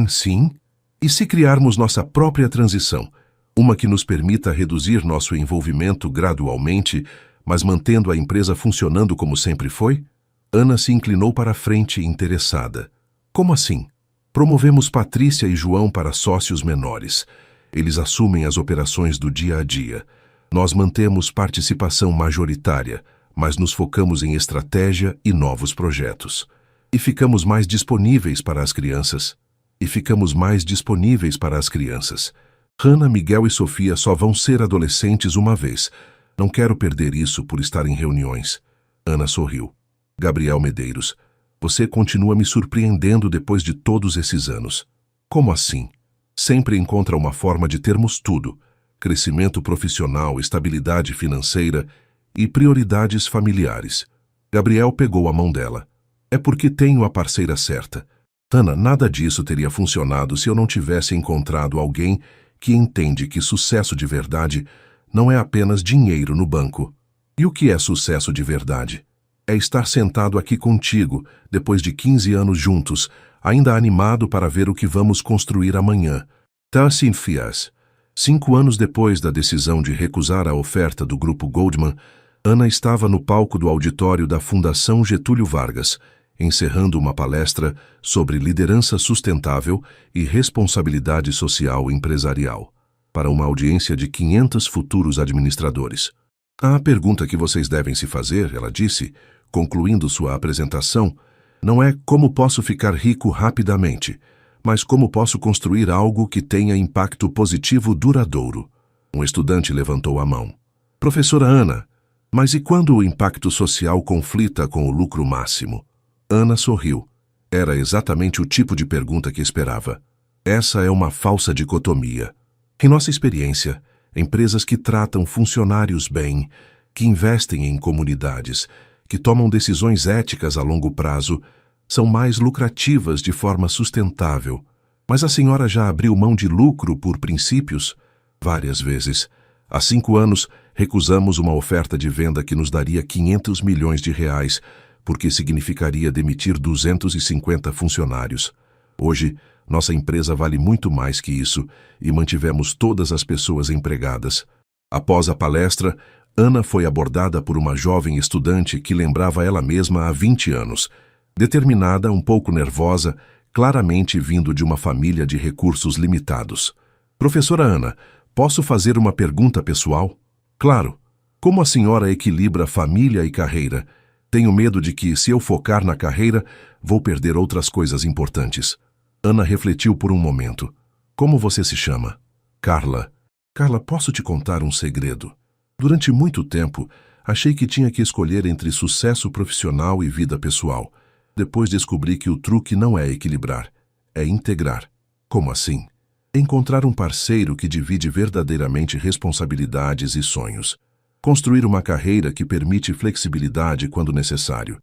sim? E se criarmos nossa própria transição, uma que nos permita reduzir nosso envolvimento gradualmente, mas mantendo a empresa funcionando como sempre foi? Ana se inclinou para a frente interessada. Como assim? Promovemos Patrícia e João para sócios menores. Eles assumem as operações do dia a dia. Nós mantemos participação majoritária, mas nos focamos em estratégia e novos projetos. E ficamos mais disponíveis para as crianças. Hannah, Miguel e Sofia só vão ser adolescentes uma vez. Não quero perder isso por estar em reuniões. Ana sorriu. Gabriel Medeiros, você continua me surpreendendo depois de todos esses anos. Como assim? Sempre encontra uma forma de termos tudo. Crescimento profissional, estabilidade financeira e prioridades familiares. Gabriel pegou a mão dela. É porque tenho a parceira certa. Ana, nada disso teria funcionado se eu não tivesse encontrado alguém que entende que sucesso de verdade não é apenas dinheiro no banco. E o que é sucesso de verdade? É estar sentado aqui contigo, depois de 15 anos juntos, ainda animado para ver o que vamos construir amanhã. Tassin Fias. 5 anos depois da decisão de recusar a oferta do Grupo Goldman, Ana estava no palco do auditório da Fundação Getúlio Vargas, encerrando uma palestra sobre liderança sustentável e responsabilidade social empresarial, para uma audiência de 500 futuros administradores. A pergunta que vocês devem se fazer, ela disse, concluindo sua apresentação, não é como posso ficar rico rapidamente, mas como posso construir algo que tenha impacto positivo duradouro. Um estudante levantou a mão. Professora Ana, mas e quando o impacto social conflita com o lucro máximo? Ana sorriu. Era exatamente o tipo de pergunta que esperava. Essa é uma falsa dicotomia. Em nossa experiência, empresas que tratam funcionários bem, que investem em comunidades, que tomam decisões éticas a longo prazo, são mais lucrativas de forma sustentável. Mas a senhora já abriu mão de lucro por princípios? Várias vezes. Há 5 anos, recusamos uma oferta de venda que nos daria 500 milhões de reais, porque significaria demitir 250 funcionários. Hoje, nossa empresa vale muito mais que isso e mantivemos todas as pessoas empregadas. Após a palestra, Ana foi abordada por uma jovem estudante que lembrava ela mesma há 20 anos. Determinada, um pouco nervosa, claramente vindo de uma família de recursos limitados. Professora Ana, posso fazer uma pergunta pessoal? Claro. Como a senhora equilibra família e carreira? Tenho medo de que, se eu focar na carreira, vou perder outras coisas importantes. Ana refletiu por um momento. Como você se chama? Carla. Carla, posso te contar um segredo? Durante muito tempo, achei que tinha que escolher entre sucesso profissional e vida pessoal. Depois descobri que o truque não é equilibrar, é integrar. Como assim? Encontrar um parceiro que divide verdadeiramente responsabilidades e sonhos. Construir uma carreira que permite flexibilidade quando necessário.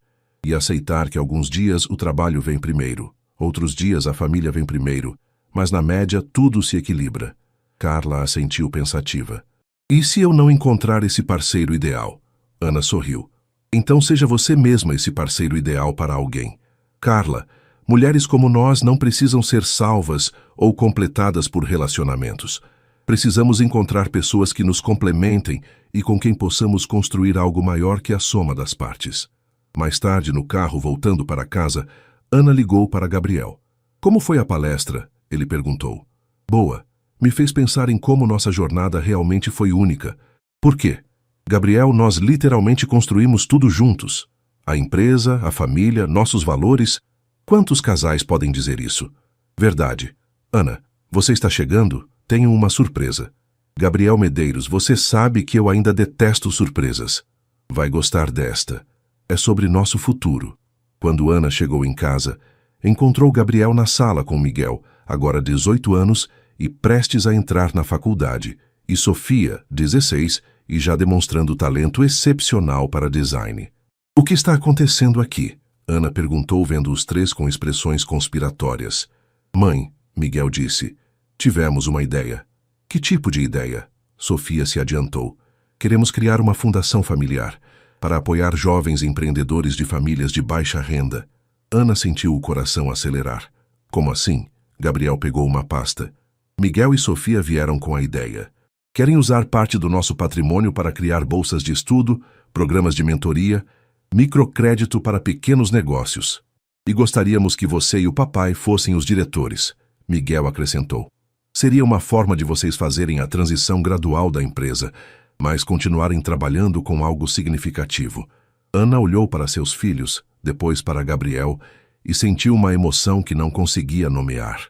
E aceitar que alguns dias o trabalho vem primeiro, outros dias a família vem primeiro, mas na média tudo se equilibra. Carla assentiu pensativa. E se eu não encontrar esse parceiro ideal? Ana sorriu. Então seja você mesma esse parceiro ideal para alguém. Carla, mulheres como nós não precisam ser salvas ou completadas por relacionamentos. Precisamos encontrar pessoas que nos complementem e com quem possamos construir algo maior que a soma das partes. Mais tarde, no carro, voltando para casa, Ana ligou para Gabriel. Como foi a palestra? Ele perguntou. Boa. Me fez pensar em como nossa jornada realmente foi única. Por quê? Gabriel, nós literalmente construímos tudo juntos. A empresa, a família, nossos valores. Quantos casais podem dizer isso? Verdade. Ana, você está chegando? Tenho uma surpresa. Gabriel Medeiros, você sabe que eu ainda detesto surpresas. Vai gostar desta. É sobre nosso futuro. Quando Ana chegou em casa, encontrou Gabriel na sala com Miguel, agora 18 anos e prestes a entrar na faculdade, e Sofia, 16, e já demonstrando talento excepcional para design. O que está acontecendo aqui? Ana perguntou, vendo os três com expressões conspiratórias. Mãe, Miguel disse, tivemos uma ideia. Que tipo de ideia? Sofia se adiantou. Queremos criar uma fundação familiar para apoiar jovens empreendedores de famílias de baixa renda. Ana sentiu o coração acelerar. Como assim? Gabriel pegou uma pasta. Miguel e Sofia vieram com a ideia. Querem usar parte do nosso patrimônio para criar bolsas de estudo, programas de mentoria, microcrédito para pequenos negócios. E gostaríamos que você e o papai fossem os diretores, Miguel acrescentou. Seria uma forma de vocês fazerem a transição gradual da empresa, mas continuarem trabalhando com algo significativo. Ana olhou para seus filhos, depois para Gabriel, e sentiu uma emoção que não conseguia nomear.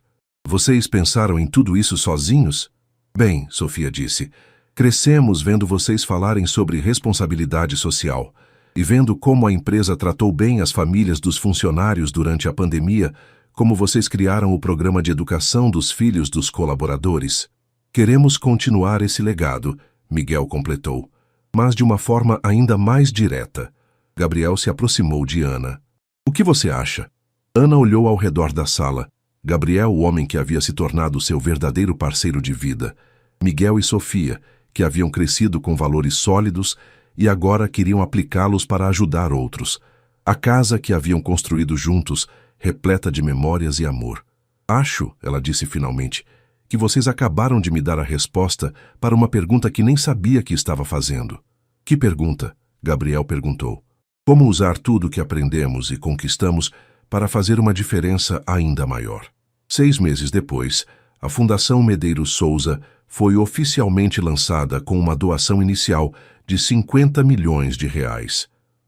Vocês pensaram em tudo isso sozinhos? Bem, Sofia disse, crescemos vendo vocês falarem sobre responsabilidade social e vendo como a empresa tratou bem as famílias dos funcionários durante a pandemia, como vocês criaram o programa de educação dos filhos dos colaboradores. Queremos continuar esse legado, Miguel completou, mas de uma forma ainda mais direta. Gabriel se aproximou de Ana. O que você acha? Ana olhou ao redor da sala. Gabriel, o homem que havia se tornado seu verdadeiro parceiro de vida. Miguel e Sofia, que haviam crescido com valores sólidos e agora queriam aplicá-los para ajudar outros. A casa que haviam construído juntos, repleta de memórias e amor. Acho, ela disse finalmente, que vocês acabaram de me dar a resposta para uma pergunta que nem sabia que estava fazendo. Que pergunta? Gabriel perguntou. Como usar tudo que aprendemos e conquistamos para fazer uma diferença ainda maior. 6 meses depois, a Fundação Medeiros Souza foi oficialmente lançada com uma doação inicial de R$ 50 milhões.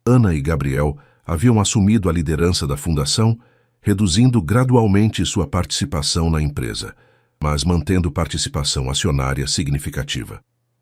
Ana e Gabriel haviam assumido a liderança da fundação, reduzindo gradualmente sua participação na empresa, mas mantendo participação acionária significativa.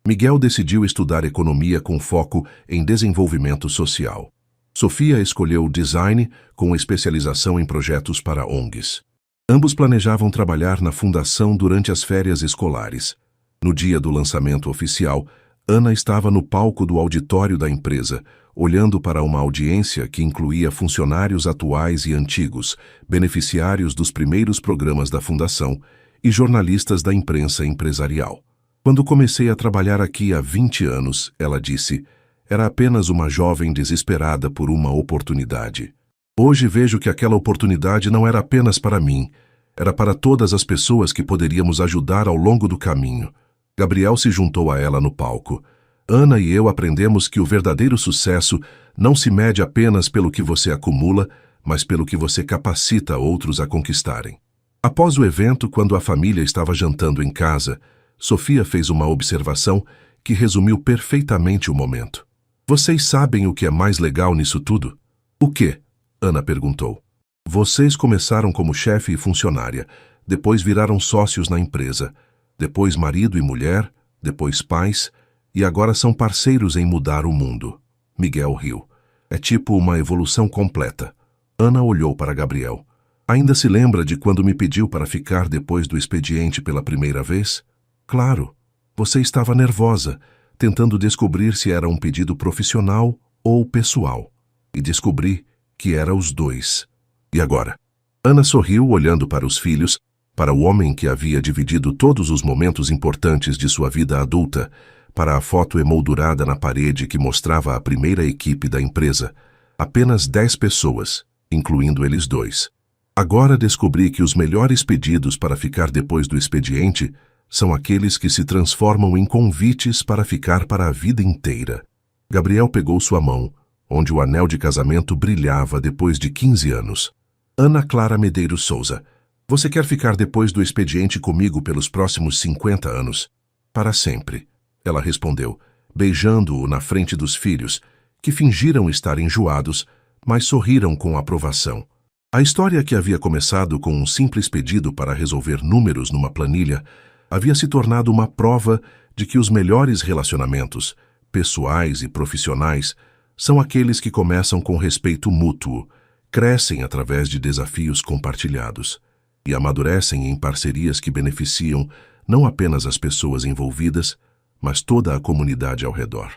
Miguel decidiu estudar economia com foco em desenvolvimento social. Sofia escolheu design com especialização em projetos para ONGs. Ambos planejavam trabalhar na fundação durante as férias escolares. No dia do lançamento oficial, Ana estava no palco do auditório da empresa, olhando para uma audiência que incluía funcionários atuais e antigos, beneficiários dos primeiros programas da fundação e jornalistas da imprensa empresarial. Quando comecei a trabalhar aqui há 20 anos, ela disse, era apenas uma jovem desesperada por uma oportunidade. Hoje vejo que aquela oportunidade não era apenas para mim, era para todas as pessoas que poderíamos ajudar ao longo do caminho. Gabriel se juntou a ela no palco. Ana e eu aprendemos que o verdadeiro sucesso não se mede apenas pelo que você acumula, mas pelo que você capacita outros a conquistarem. Após o evento, quando a família estava jantando em casa, Sofia fez uma observação que resumiu perfeitamente o momento. Vocês sabem o que é mais legal nisso tudo? O quê? Ana perguntou. Vocês começaram como chefe e funcionária, depois viraram sócios na empresa, depois marido e mulher, depois pais, e agora são parceiros em mudar o mundo. Miguel riu. É tipo uma evolução completa. Ana olhou para Gabriel. Ainda se lembra de quando me pediu para ficar depois do expediente pela primeira vez? Claro. Você estava nervosa, tentando descobrir se era um pedido profissional ou pessoal. E descobri que era os dois. E agora? Ana sorriu olhando para os filhos, para o homem que havia dividido todos os momentos importantes de sua vida adulta, para a foto emoldurada na parede que mostrava a primeira equipe da empresa. Apenas 10 pessoas, incluindo eles dois. Agora descobri que os melhores pedidos para ficar depois do expediente são aqueles que se transformam em convites para ficar para a vida inteira. Gabriel pegou sua mão, onde o anel de casamento brilhava depois de 15 anos. Ana Clara Medeiros Souza, você quer ficar depois do expediente comigo pelos próximos 50 anos? Para sempre, ela respondeu, beijando-o na frente dos filhos, que fingiram estar enjoados, mas sorriram com aprovação. A história que havia começado com um simples pedido para resolver números numa planilha havia se tornado uma prova de que os melhores relacionamentos, pessoais e profissionais, são aqueles que começam com respeito mútuo, crescem através de desafios compartilhados e amadurecem em parcerias que beneficiam não apenas as pessoas envolvidas, mas toda a comunidade ao redor.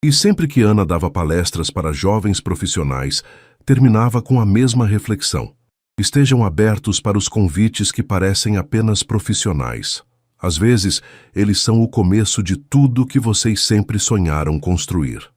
E sempre que Ana dava palestras para jovens profissionais, terminava com a mesma reflexão. Estejam abertos para os convites que parecem apenas profissionais. Às vezes, eles são o começo de tudo que vocês sempre sonharam construir.